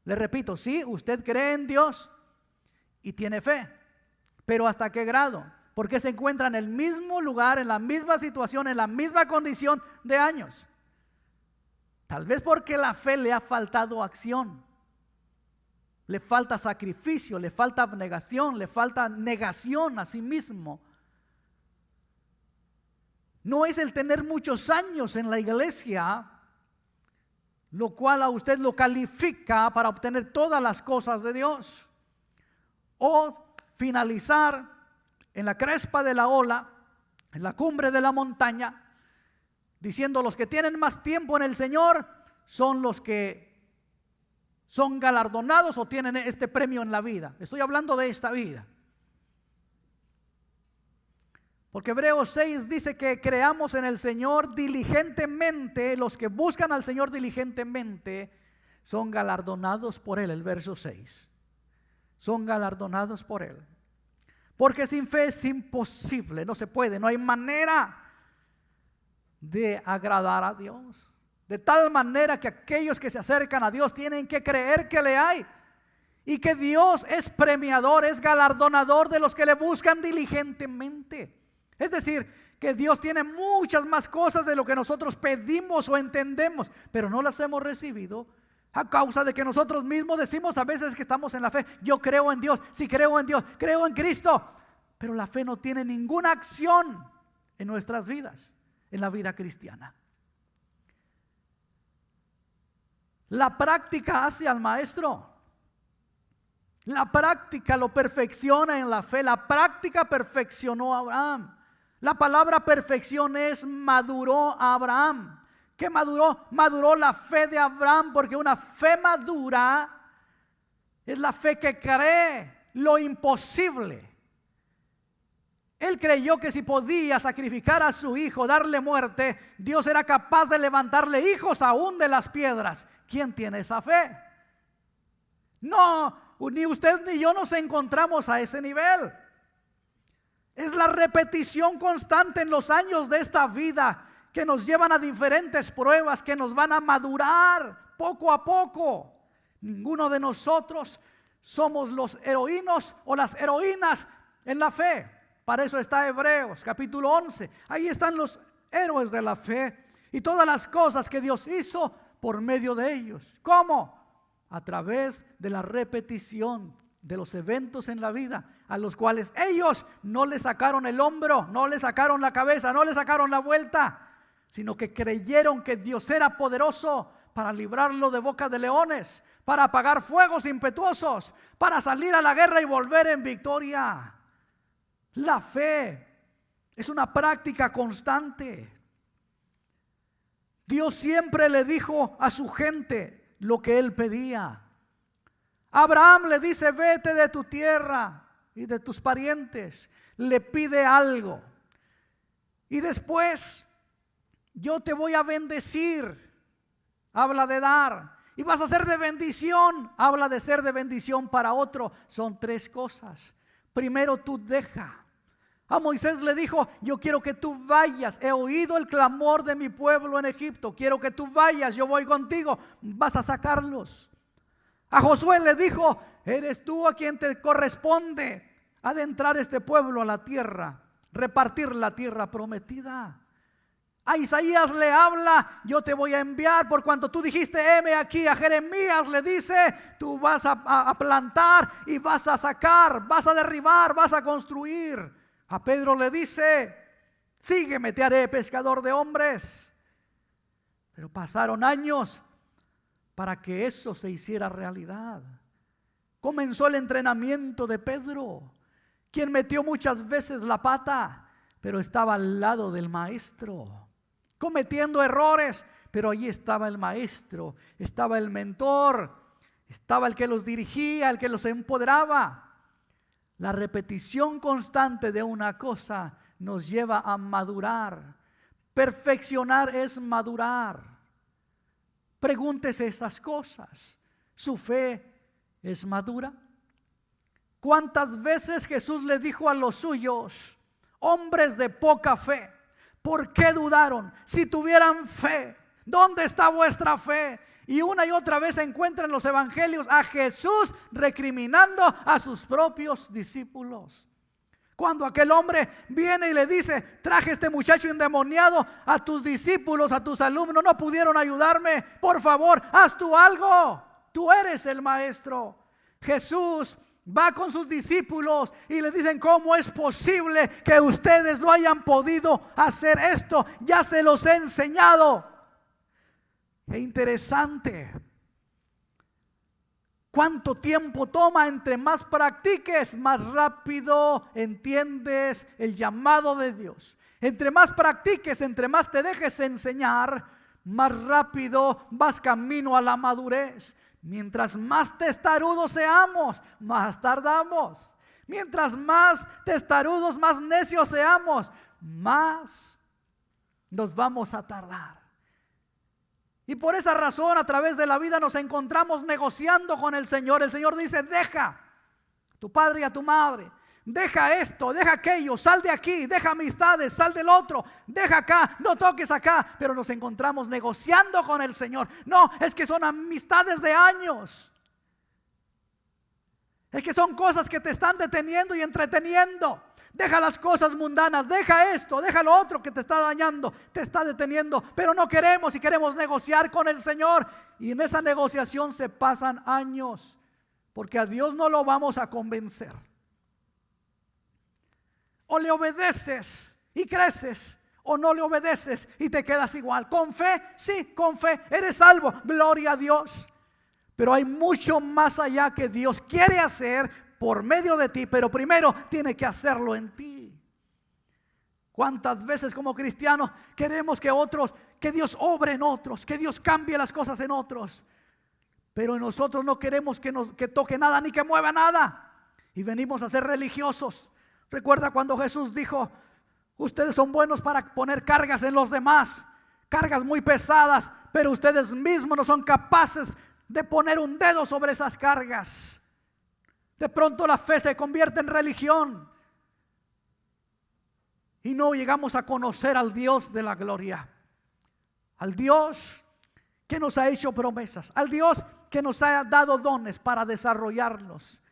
Le repito, sí, usted cree en Dios y tiene fe, pero ¿hasta qué grado? Porque se encuentra en el mismo lugar, en la misma situación, en la misma condición de años. Tal vez porque la fe le ha faltado acción, le falta sacrificio, le falta abnegación, le falta negación a sí mismo. No es el tener muchos años en la iglesia, lo cual a usted lo califica para obtener todas las cosas de Dios, o finalizar en la crespa de la ola, en la cumbre de la montaña, diciendo: los que tienen más tiempo en el Señor son los que son galardonados o tienen este premio en la vida. Estoy hablando de esta vida. Porque Hebreos 6 dice que creamos en el Señor diligentemente. Los que buscan al Señor diligentemente son galardonados por Él. El verso 6. Son galardonados por Él. Porque sin fe es imposible, no se puede, no hay manera de agradar a Dios. De tal manera que aquellos que se acercan a Dios tienen que creer que le hay y que Dios es premiador, es galardonador de los que le buscan diligentemente. Es decir, que Dios tiene muchas más cosas de lo que nosotros pedimos o entendemos, pero no las hemos recibido A causa de que nosotros mismos decimos a veces que estamos en la fe. Yo creo en Dios, sí creo en Dios, creo en Cristo. Pero la fe no tiene ninguna acción en nuestras vidas, en la vida cristiana. La práctica hace al maestro. La práctica lo perfecciona en la fe. La práctica perfeccionó a Abraham. La palabra perfección es maduró a Abraham. ¿Qué maduró? Maduró la fe de Abraham, porque una fe madura es la fe que cree lo imposible. Él creyó que si podía sacrificar a su hijo, darle muerte, Dios era capaz de levantarle hijos aún de las piedras. ¿Quién tiene esa fe? No, ni usted ni yo nos encontramos a ese nivel. Es la repetición constante en los años de esta vida que nos llevan a diferentes pruebas que nos van a madurar poco a poco. Ninguno de nosotros somos los heroínos o las heroínas en la fe. Para eso está Hebreos capítulo 11. Ahí están los héroes de la fe y todas las cosas que Dios hizo por medio de ellos. ¿Cómo? A través de la repetición de los eventos en la vida, a los cuales ellos no le sacaron el hombro, no le sacaron la cabeza, no le sacaron la vuelta, sino que creyeron que Dios era poderoso para librarlo de boca de leones, para apagar fuegos impetuosos, para salir a la guerra y volver en victoria. La fe es una práctica constante. Dios siempre le dijo a su gente lo que él pedía. Abraham le dice: vete de tu tierra y de tus parientes. Le pide algo. Y después, yo te voy a bendecir. Habla de dar. Y vas a ser de bendición. Habla de ser de bendición para otro. Son tres cosas. Primero, tú deja. A Moisés le dijo: yo quiero que tú vayas. He oído el clamor de mi pueblo en Egipto. Quiero que tú vayas. Yo voy contigo. Vas a sacarlos. A Josué le dijo: eres tú a quien te corresponde adentrar este pueblo a la tierra, repartir la tierra prometida. A Isaías le habla: yo te voy a enviar por cuanto tú dijiste, heme aquí. A Jeremías le dice: tú vas a plantar y vas a sacar, vas a derribar, vas a construir. A Pedro le dice: sígueme, te haré pescador de hombres. Pero pasaron años para que eso se hiciera realidad. Comenzó el entrenamiento de Pedro, quien metió muchas veces la pata, pero estaba al lado del maestro, cometiendo errores, pero allí estaba el maestro, estaba el mentor, estaba el que los dirigía, el que los empoderaba. La repetición constante de una cosa nos lleva a madurar. Perfeccionar es madurar. Pregúntese esas cosas. ¿Su fe es madura? ¿Cuántas veces Jesús le dijo a los suyos: hombres de poca fe, ¿por qué dudaron? Si tuvieran fe, ¿dónde está vuestra fe? Y una y otra vez se encuentra en los evangelios a Jesús recriminando a sus propios discípulos. Cuando aquel hombre viene y le dice: traje este muchacho endemoniado, a tus discípulos, a tus alumnos no pudieron ayudarme, por favor, haz tú algo, tú eres el maestro. Jesús va con sus discípulos y le dicen: ¿cómo es posible que ustedes no hayan podido hacer esto? Ya se los he enseñado. Es interesante cuánto tiempo toma. Entre más practiques, más rápido entiendes el llamado de Dios. Entre más practiques, entre más te dejes enseñar, más rápido vas camino a la madurez. Mientras más testarudos seamos, más tardamos. Mientras más testarudos, más necios seamos, más nos vamos a tardar. Y por esa razón a través de la vida nos encontramos negociando con el Señor. El Señor dice: deja a tu padre y a tu madre, deja esto, deja aquello, sal de aquí, deja amistades, sal del otro, deja acá, no toques acá. Pero nos encontramos negociando con el Señor. No, es que son amistades de años. Es que son cosas que te están deteniendo y entreteniendo. Deja las cosas mundanas, deja esto, deja lo otro que te está dañando, te está deteniendo. Pero no queremos y queremos negociar con el Señor. Y en esa negociación se pasan años, porque a Dios no lo vamos a convencer. O le obedeces y creces, o no le obedeces y te quedas igual. Con fe, sí, con fe, eres salvo, gloria a Dios. Pero hay mucho más allá que Dios quiere hacer por medio de ti, pero primero tiene que hacerlo en ti. ¿Cuántas veces como cristianos queremos que Dios obre en otros, que Dios cambie las cosas en otros? Pero nosotros no queremos que toque nada ni que mueva nada. Y venimos a ser religiosos. Recuerda cuando Jesús dijo: ustedes son buenos para poner cargas en los demás, cargas muy pesadas, pero ustedes mismos no son capaces de poner un dedo sobre esas cargas. De pronto la fe se convierte en religión y no llegamos a conocer al Dios de la gloria, al Dios que nos ha hecho promesas, al Dios que nos ha dado dones para desarrollarlos.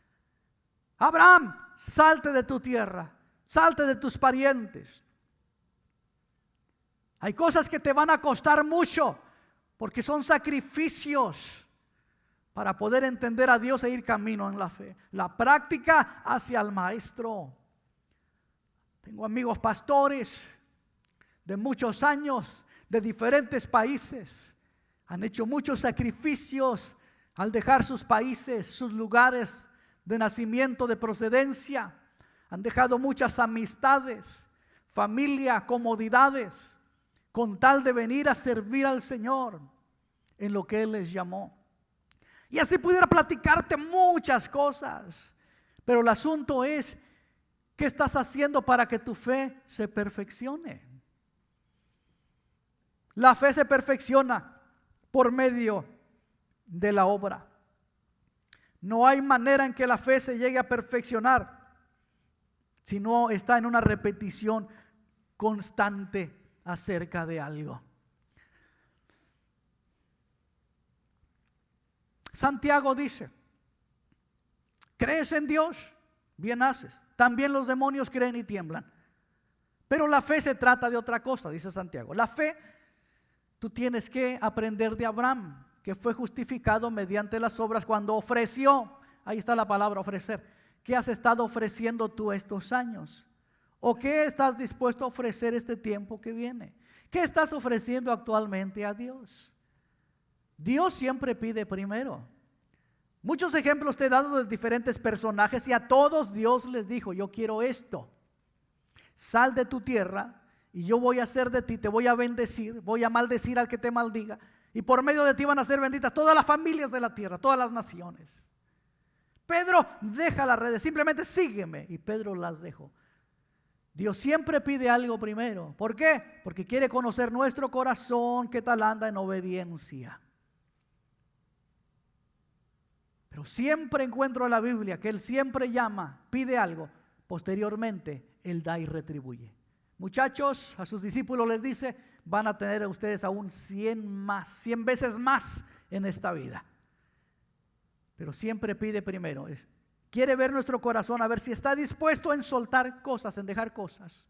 Abraham, salte de tu tierra, salte de tus parientes. Hay cosas que te van a costar mucho, porque son sacrificios para poder entender a Dios e ir camino en la fe. La práctica hacia el maestro. Tengo amigos pastores de muchos años, de diferentes países. Han hecho muchos sacrificios al dejar sus países, sus lugares de nacimiento, de procedencia. Han dejado muchas amistades, familia, comodidades, con tal de venir a servir al Señor en lo que Él les llamó. Y así pudiera platicarte muchas cosas, pero el asunto es: ¿qué estás haciendo para que tu fe se perfeccione? La fe se perfecciona por medio de la obra. No hay manera en que la fe se llegue a perfeccionar si no está en una repetición constante acerca de algo. Santiago dice: ¿crees en Dios? Bien haces. También los demonios creen y tiemblan. Pero la fe se trata de otra cosa, dice Santiago. La fe, tú tienes que aprender de Abraham, que fue justificado mediante las obras cuando ofreció. Ahí está la palabra ofrecer. ¿Qué has estado ofreciendo tú estos años? ¿O qué estás dispuesto a ofrecer este tiempo que viene? ¿Qué estás ofreciendo actualmente a Dios? Dios siempre pide primero. Muchos ejemplos te he dado de diferentes personajes y a todos Dios les dijo: yo quiero esto. Sal de tu tierra y yo voy a hacer de ti, te voy a bendecir, voy a maldecir al que te maldiga. Y por medio de ti van a ser benditas todas las familias de la tierra, todas las naciones. Pedro, deja las redes, simplemente sígueme. Y Pedro las dejó. Dios siempre pide algo primero. ¿Por qué? Porque quiere conocer nuestro corazón, qué tal anda en obediencia. Pero siempre encuentro en la Biblia que Él siempre llama, pide algo, posteriormente Él da y retribuye. Muchachos, a sus discípulos les dice: van a tener a ustedes aún 100 veces más en esta vida. Pero siempre pide primero, quiere ver nuestro corazón, a ver si está dispuesto en soltar cosas, en dejar cosas.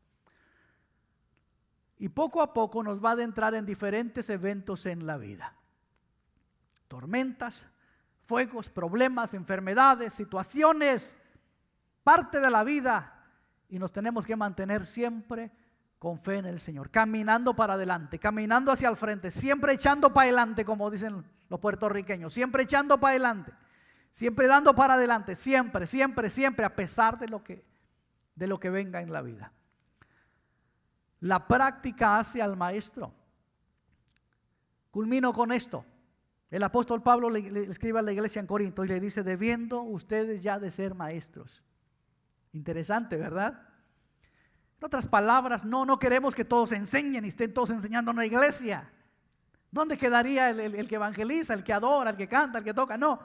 Y poco a poco nos va a adentrar en diferentes eventos en la vida. Tormentas, fuegos, problemas, enfermedades, situaciones, parte de la vida, y nos tenemos que mantener siempre con fe en el Señor, caminando para adelante, caminando hacia el frente, siempre echando para adelante, como dicen los puertorriqueños, siempre echando para adelante, siempre dando para adelante, siempre, siempre, siempre, a pesar de lo que venga en la vida. La práctica hace al maestro. Culmino con esto. El apóstol Pablo le escribe a la iglesia en Corinto y le dice: debiendo ustedes ya de ser maestros. Interesante, ¿verdad? En otras palabras, no queremos que todos enseñen y estén todos enseñando en la iglesia. ¿Dónde quedaría el que evangeliza, el que adora, el que canta, el que toca? No.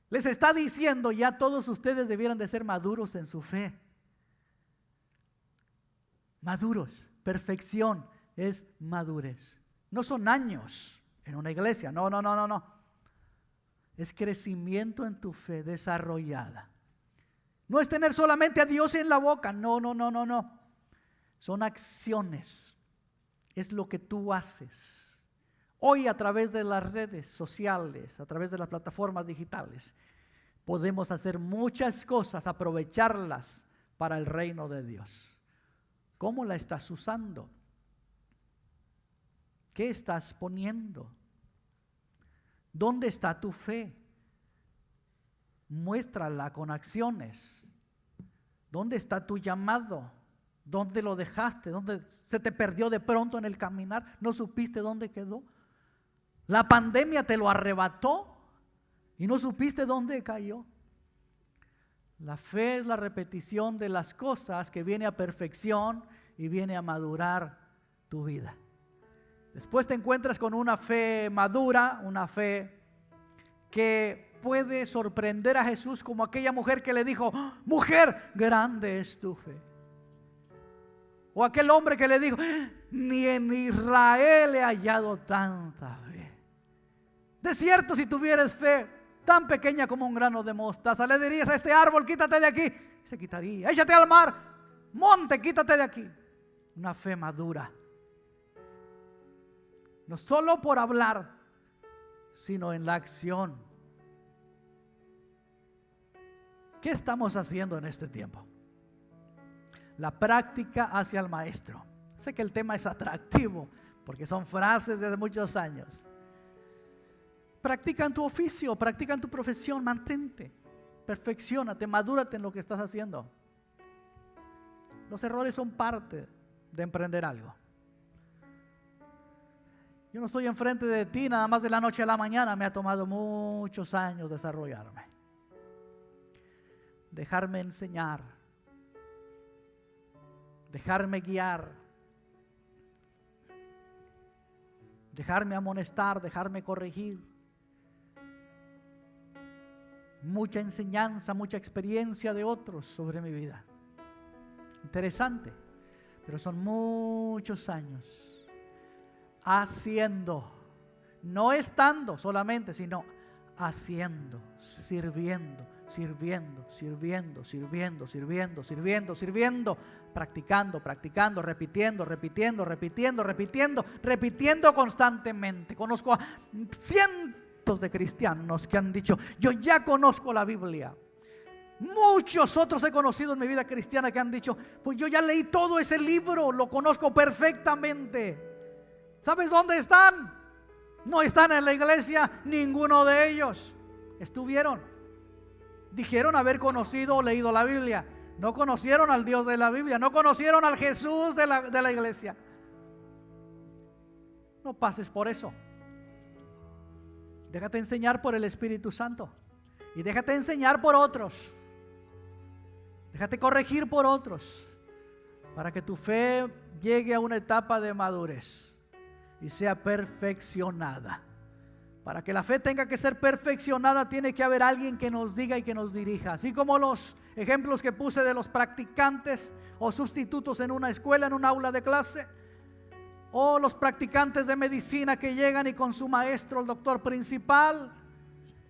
Les está diciendo: ya todos ustedes debieran de ser maduros en su fe. Maduros, perfección es madurez. No son años en una iglesia, no. es crecimiento en tu fe desarrollada. No es tener solamente a Dios en la boca, no. Son acciones, es lo que tú haces. Hoy a través de las redes sociales, a través de las plataformas digitales, podemos hacer muchas cosas, aprovecharlas para el reino de Dios. ¿Cómo la estás usando? ¿Qué estás poniendo? ¿Dónde está tu fe? Muéstrala con acciones. ¿Dónde está tu llamado? ¿Dónde lo dejaste? ¿Dónde se te perdió de pronto en el caminar? ¿No supiste dónde quedó? La pandemia te lo arrebató y no supiste dónde cayó. La fe es la repetición de las cosas que viene a perfección y viene a madurar tu vida. Después te encuentras con una fe madura, una fe que puede sorprender a Jesús, como aquella mujer que le dijo: mujer, grande es tu fe. O aquel hombre que le dijo: ni en Israel he hallado tanta fe. De cierto, si tuvieras fe tan pequeña como un grano de mostaza, le dirías a este árbol: quítate de aquí, se quitaría. Échate al mar, monte, quítate de aquí. Una fe madura. No solo por hablar, sino en la acción. ¿Qué estamos haciendo en este tiempo? La práctica hacia el maestro. Sé que el tema es atractivo porque son frases de muchos años. Practica en tu oficio, practica en tu profesión, mantente, perfecciónate, madúrate en lo que estás haciendo. Los errores son parte de emprender algo. Yo no estoy enfrente de ti nada más de la noche a la mañana, me ha tomado muchos años desarrollarme. Dejarme enseñar, dejarme guiar, dejarme amonestar, dejarme corregir. Mucha enseñanza, mucha experiencia de otros sobre mi vida. Interesante, pero son muchos años haciendo, no estando solamente, sino haciendo, sirviendo, practicando, repitiendo constantemente. Conozco a cientos de cristianos que han dicho: yo ya conozco la Biblia. Muchos otros he conocido en mi vida cristiana que han dicho: pues yo ya leí todo ese libro, lo conozco perfectamente. ¿Sabes dónde están? No están en la iglesia, ninguno de ellos. Dijeron haber conocido o leído la Biblia. No conocieron al Dios de la Biblia, no conocieron al Jesús de la iglesia. No pases por eso. Déjate enseñar por el Espíritu Santo y déjate enseñar por otros. Déjate corregir por otros para que tu fe llegue a una etapa de madurez y sea perfeccionada. Para que la fe tenga que ser perfeccionada, tiene que haber alguien que nos diga y que nos dirija. Así como los ejemplos que puse de los practicantes o sustitutos en una escuela, en un aula de clase, o los practicantes de medicina que llegan y con su maestro, el doctor principal,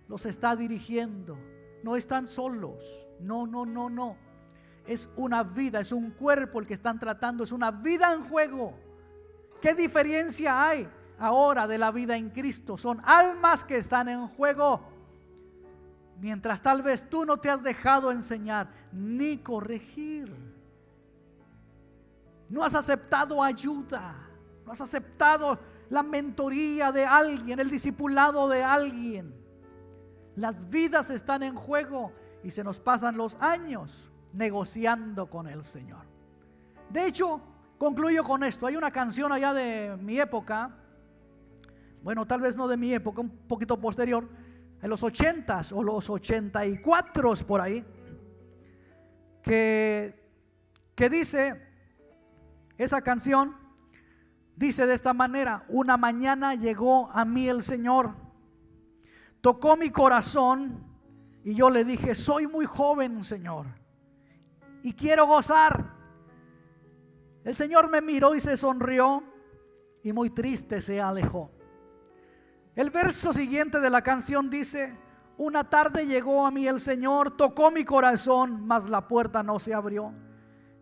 los está dirigiendo. No están solos. No. Es una vida, es un cuerpo el que están tratando, es una vida en juego. ¿Qué diferencia hay ahora de la vida en Cristo? Son almas que están en juego. Mientras tal vez tú no te has dejado enseñar ni corregir. No has aceptado ayuda. No has aceptado la mentoría de alguien, el discipulado de alguien. Las vidas están en juego y se nos pasan los años negociando con el Señor. De hecho, concluyo con esto. Hay una canción allá de mi época, bueno, tal vez no de mi época, un poquito posterior, en los 80s o los 84s por ahí, que dice, esa canción dice de esta manera: una mañana llegó a mí el Señor, tocó mi corazón y yo le dije: soy muy joven, Señor, y quiero gozar. El Señor me miró y se sonrió y muy triste se alejó. El verso siguiente de la canción dice: Una tarde llegó a mí el Señor, tocó mi corazón, mas la puerta no se abrió.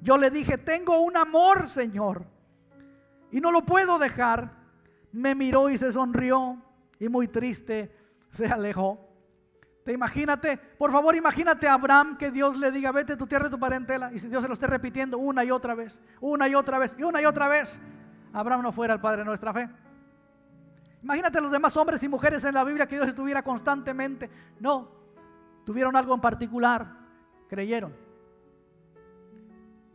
Yo le dije, tengo un amor, Señor, y no lo puedo dejar. Me miró y se sonrió y muy triste se alejó. Imagínate, por favor, imagínate a Abraham que Dios le diga, vete a tu tierra y tu parentela, y si Dios se lo esté repitiendo una y otra vez, una y otra vez, y una y otra vez. Abraham no fuera el padre de nuestra fe. Imagínate los demás hombres y mujeres en la Biblia que Dios estuviera constantemente. No, tuvieron algo en particular, creyeron.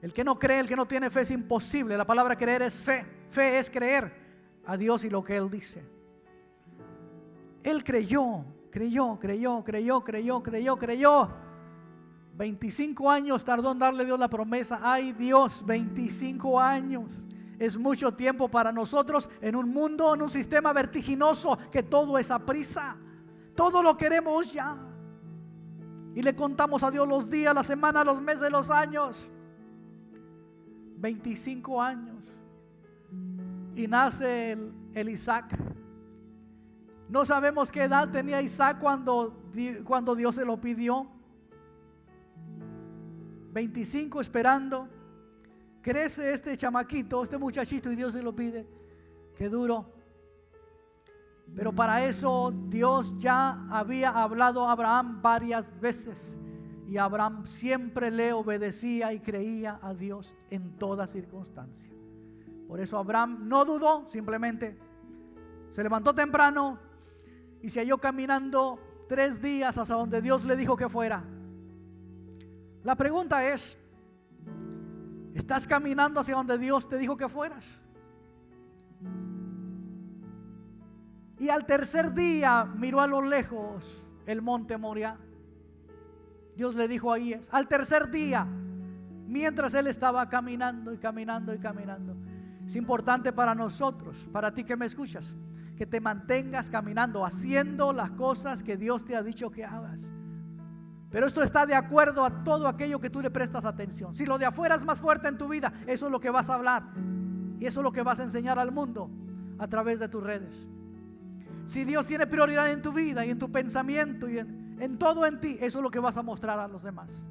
El que no cree, el que no tiene fe es imposible. La palabra creer es fe. Fe es creer a Dios y lo que Él dice. Él creyó. 25 años tardó en darle Dios la promesa. Ay Dios, 25 años. Es mucho tiempo para nosotros en un mundo, en un sistema vertiginoso que todo es a prisa. Todo lo queremos ya. Y le contamos a Dios los días, las semanas, los meses, los años. 25 años. Y nace el Isaac. No sabemos qué edad tenía Isaac cuando Dios se lo pidió. 25 esperando. Crece este chamaquito, este muchachito, y Dios se lo pide. Qué duro. Pero para eso Dios ya había hablado a Abraham varias veces. Y Abraham siempre le obedecía y creía a Dios en toda circunstancia. Por eso Abraham no dudó, simplemente se levantó temprano y se halló caminando 3 días hasta donde Dios le dijo que fuera. La pregunta es, ¿estás caminando hacia donde Dios te dijo que fueras? Y al tercer día miró a lo lejos el monte Moriah. Dios le dijo, ahí es. Al tercer día, mientras él estaba caminando y caminando y caminando. Es importante para nosotros, para ti que me escuchas, que te mantengas caminando, haciendo las cosas que Dios te ha dicho que hagas. Pero esto está de acuerdo a todo aquello que tú le prestas atención. Si lo de afuera es más fuerte en tu vida, eso es lo que vas a hablar. Y eso es lo que vas a enseñar al mundo a través de tus redes. Si Dios tiene prioridad en tu vida y en tu pensamiento y en todo en ti, eso es lo que vas a mostrar a los demás.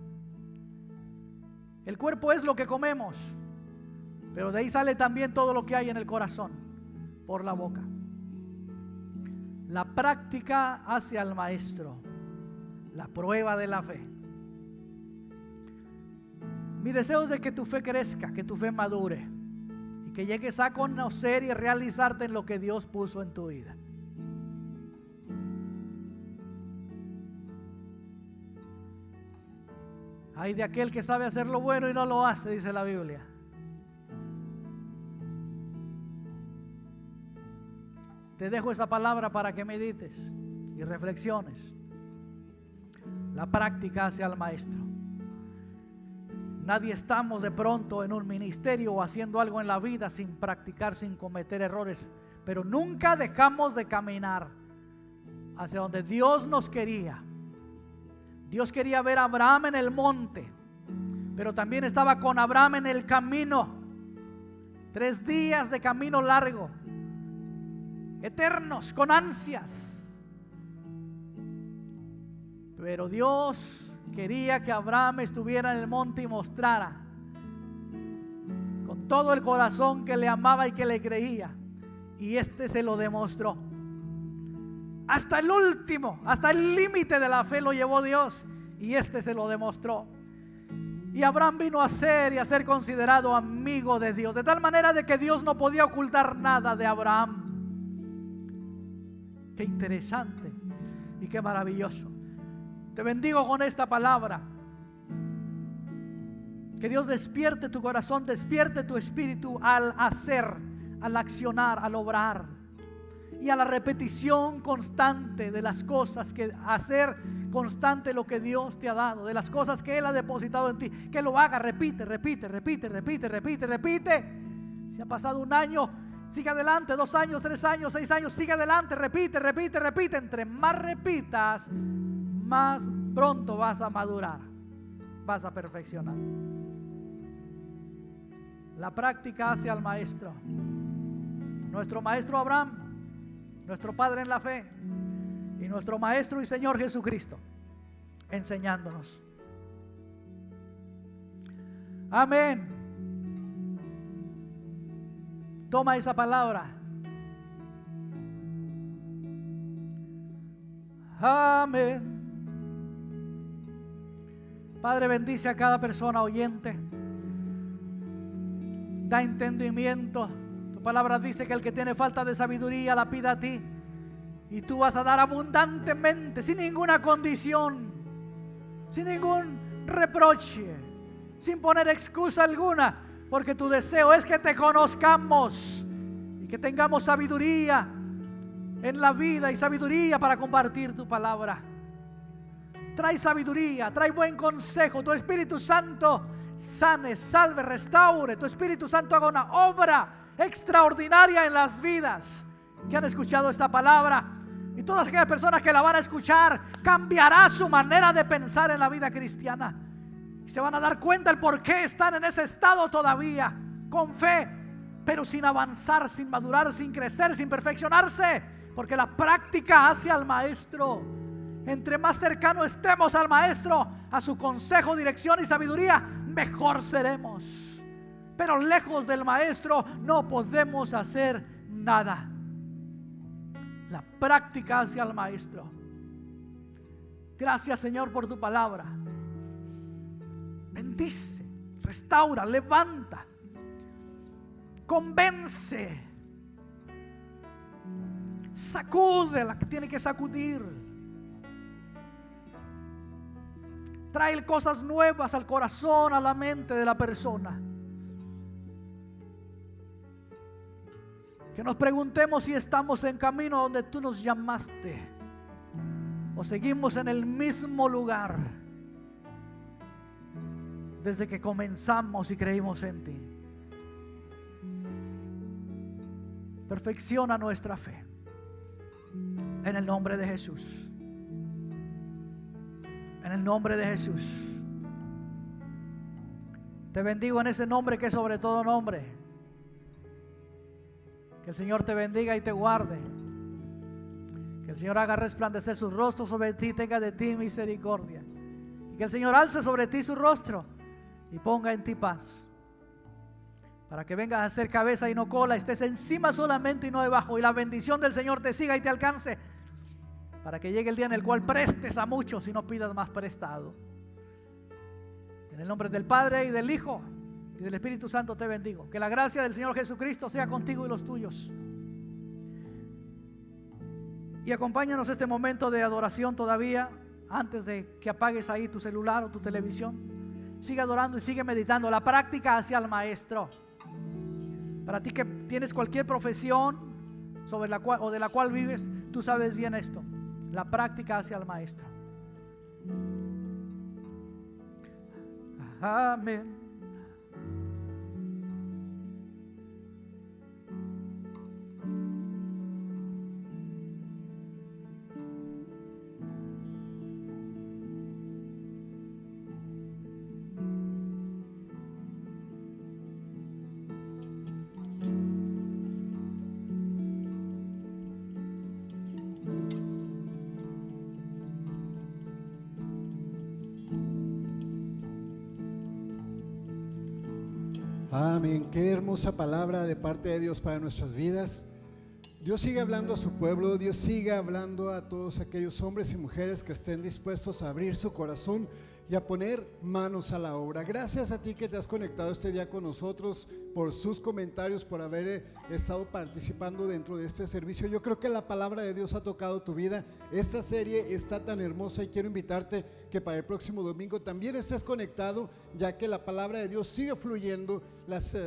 El cuerpo es lo que comemos, pero de ahí sale también todo lo que hay en el corazón, por la boca. La práctica hace al maestro, la prueba de la fe. Mi deseo es de que tu fe crezca, que tu fe madure y que llegues a conocer y realizarte en lo que Dios puso en tu vida. Hay de aquel que sabe hacer lo bueno y no lo hace, dice la Biblia. Te dejo esa palabra para que medites y reflexiones. La práctica hace al maestro. Nadie estamos de pronto en un ministerio o haciendo algo en la vida sin practicar, sin cometer errores, pero nunca dejamos de caminar hacia donde Dios nos quería. Dios quería ver a Abraham en el monte, pero también estaba con Abraham en el camino. 3 días de camino largo, eternos, con ansias. Pero Dios quería que Abraham estuviera en el monte y mostrara con todo el corazón que le amaba y que le creía. Y se lo demostró. Hasta el último, hasta el límite de la fe lo llevó Dios y se lo demostró. Y Abraham vino a ser y a ser considerado amigo de Dios, de tal manera de que Dios no podía ocultar nada de Abraham. Qué interesante y qué maravilloso. Te bendigo con esta palabra. Que Dios despierte tu corazón, despierte tu espíritu al hacer, al accionar, al obrar y a la repetición constante de las cosas, que hacer constante lo que Dios te ha dado, de las cosas que Él ha depositado en ti. Que lo haga, repite. Si ha pasado 1 año, sigue adelante. 2 años, 3 años, 6 años, sigue adelante, repite. Entre más repitas, más pronto vas a madurar, vas a perfeccionar. La práctica hace al maestro. Nuestro maestro Abraham, nuestro padre en la fe, y nuestro Maestro y Señor Jesucristo enseñándonos. Amén. Toma esa palabra. Amén. Padre, bendice a cada persona oyente. Da entendimiento. Tu palabra dice que el que tiene falta de sabiduría la pida a ti, y tú vas a dar abundantemente, sin ninguna condición, sin ningún reproche, sin poner excusa alguna, porque tu deseo es que te conozcamos y que tengamos sabiduría en la vida y sabiduría para compartir tu palabra. Trae sabiduría, trae buen consejo. Tu Espíritu Santo sane, salve, restaure. Tu Espíritu Santo haga una obra extraordinaria en las vidas que han escuchado esta palabra, y todas aquellas personas que la van a escuchar, cambiará su manera de pensar en la vida cristiana, y se van a dar cuenta el por qué están en ese estado todavía, con fe, pero sin avanzar, sin madurar, sin crecer, sin perfeccionarse, porque la práctica hace al maestro. Entre más cercano estemos al maestro, a su consejo, dirección y sabiduría, mejor seremos. Pero lejos del maestro no podemos hacer nada. La práctica hacia el maestro. Gracias, Señor, por tu palabra. Bendice, restaura, levanta, convence, sacude la que tiene que sacudir. Trae cosas nuevas al corazón, a la mente de la persona. Que nos preguntemos si estamos en camino donde tú nos llamaste, o seguimos en el mismo lugar desde que comenzamos y creímos en ti. Perfecciona nuestra fe en el nombre de Jesús. En el nombre de Jesús. Te bendigo en ese nombre que es sobre todo nombre. Que el Señor te bendiga y te guarde. Que el Señor haga resplandecer su rostro sobre ti, tenga de ti misericordia. Y que el Señor alce sobre ti su rostro y ponga en ti paz. Para que vengas a ser cabeza y no cola, estés encima solamente y no debajo. Y la bendición del Señor te siga y te alcance. Para que llegue el día en el cual prestes a muchos y no pidas más prestado. En el nombre del Padre y del Hijo y del Espíritu Santo te bendigo. Que la gracia del Señor Jesucristo sea contigo y los tuyos. Y acompáñanos este momento de adoración todavía, antes de que apagues ahí tu celular o tu televisión. Sigue adorando y sigue meditando. La práctica hacia el maestro. Para ti que tienes cualquier profesión sobre la cual, o de la cual vives, tú sabes bien esto. La práctica hacia el maestro. Amén. Amén. Qué hermosa palabra de parte de Dios para nuestras vidas. Dios sigue hablando a su pueblo. Dios sigue hablando a todos aquellos hombres y mujeres que estén dispuestos a abrir su corazón y a poner manos a la obra. Gracias a ti que te has conectado este día con nosotros, por sus comentarios, por haber estado participando dentro de este servicio. Yo creo que la palabra de Dios ha tocado tu vida. Esta serie está tan hermosa y quiero invitarte que para el próximo domingo también estés conectado, ya que la palabra de Dios sigue fluyendo.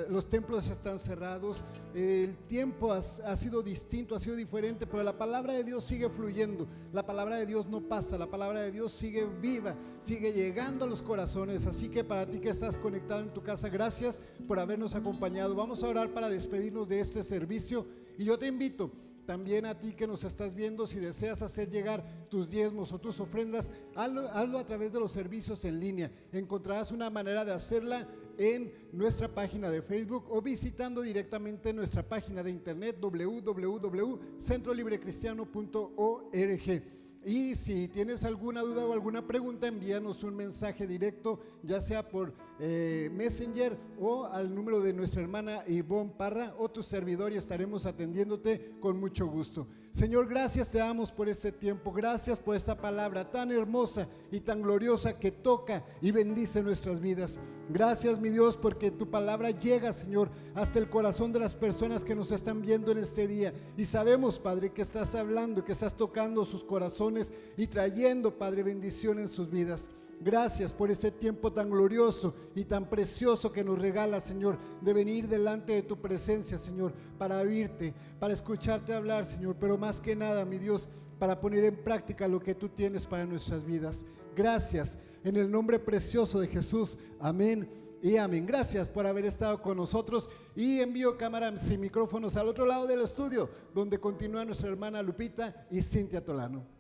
Los templos están cerrados, el tiempo ha sido distinto, ha sido diferente, pero la palabra de Dios sigue fluyendo. La palabra de Dios no pasa, la palabra de Dios sigue viva, sigue llegando a los corazones. Así que para ti que estás conectado en tu casa, gracias por habernos acompañado. Vamos a orar para despedirnos de este servicio, y yo te invito también a ti que nos estás viendo, si deseas hacer llegar tus diezmos o tus ofrendas, hazlo a través de los servicios en línea. Encontrarás una manera de hacerla en nuestra página de Facebook o visitando directamente nuestra página de internet www.centrolibrecristiano.org. Y si tienes alguna duda o alguna pregunta, envíanos un mensaje directo, ya sea por Messenger o al número de nuestra hermana Ivonne Parra o tu servidor, y estaremos atendiéndote con mucho gusto. Señor, gracias te damos por este tiempo, gracias por esta palabra tan hermosa y tan gloriosa que toca y bendice nuestras vidas. Gracias, mi Dios, porque tu palabra llega, Señor, hasta el corazón de las personas que nos están viendo en este día, y sabemos, Padre, que estás hablando, que estás tocando sus corazones y trayendo, Padre, bendición en sus vidas. Gracias por ese tiempo tan glorioso y tan precioso que nos regala, Señor, de venir delante de tu presencia, Señor, para oírte, para escucharte hablar, Señor, pero más que nada, mi Dios, para poner en práctica lo que tú tienes para nuestras vidas. Gracias, en el nombre precioso de Jesús, amén y amén. Gracias por haber estado con nosotros, y envío cámaras y micrófonos al otro lado del estudio, donde continúa nuestra hermana Lupita y Cintia Tolano.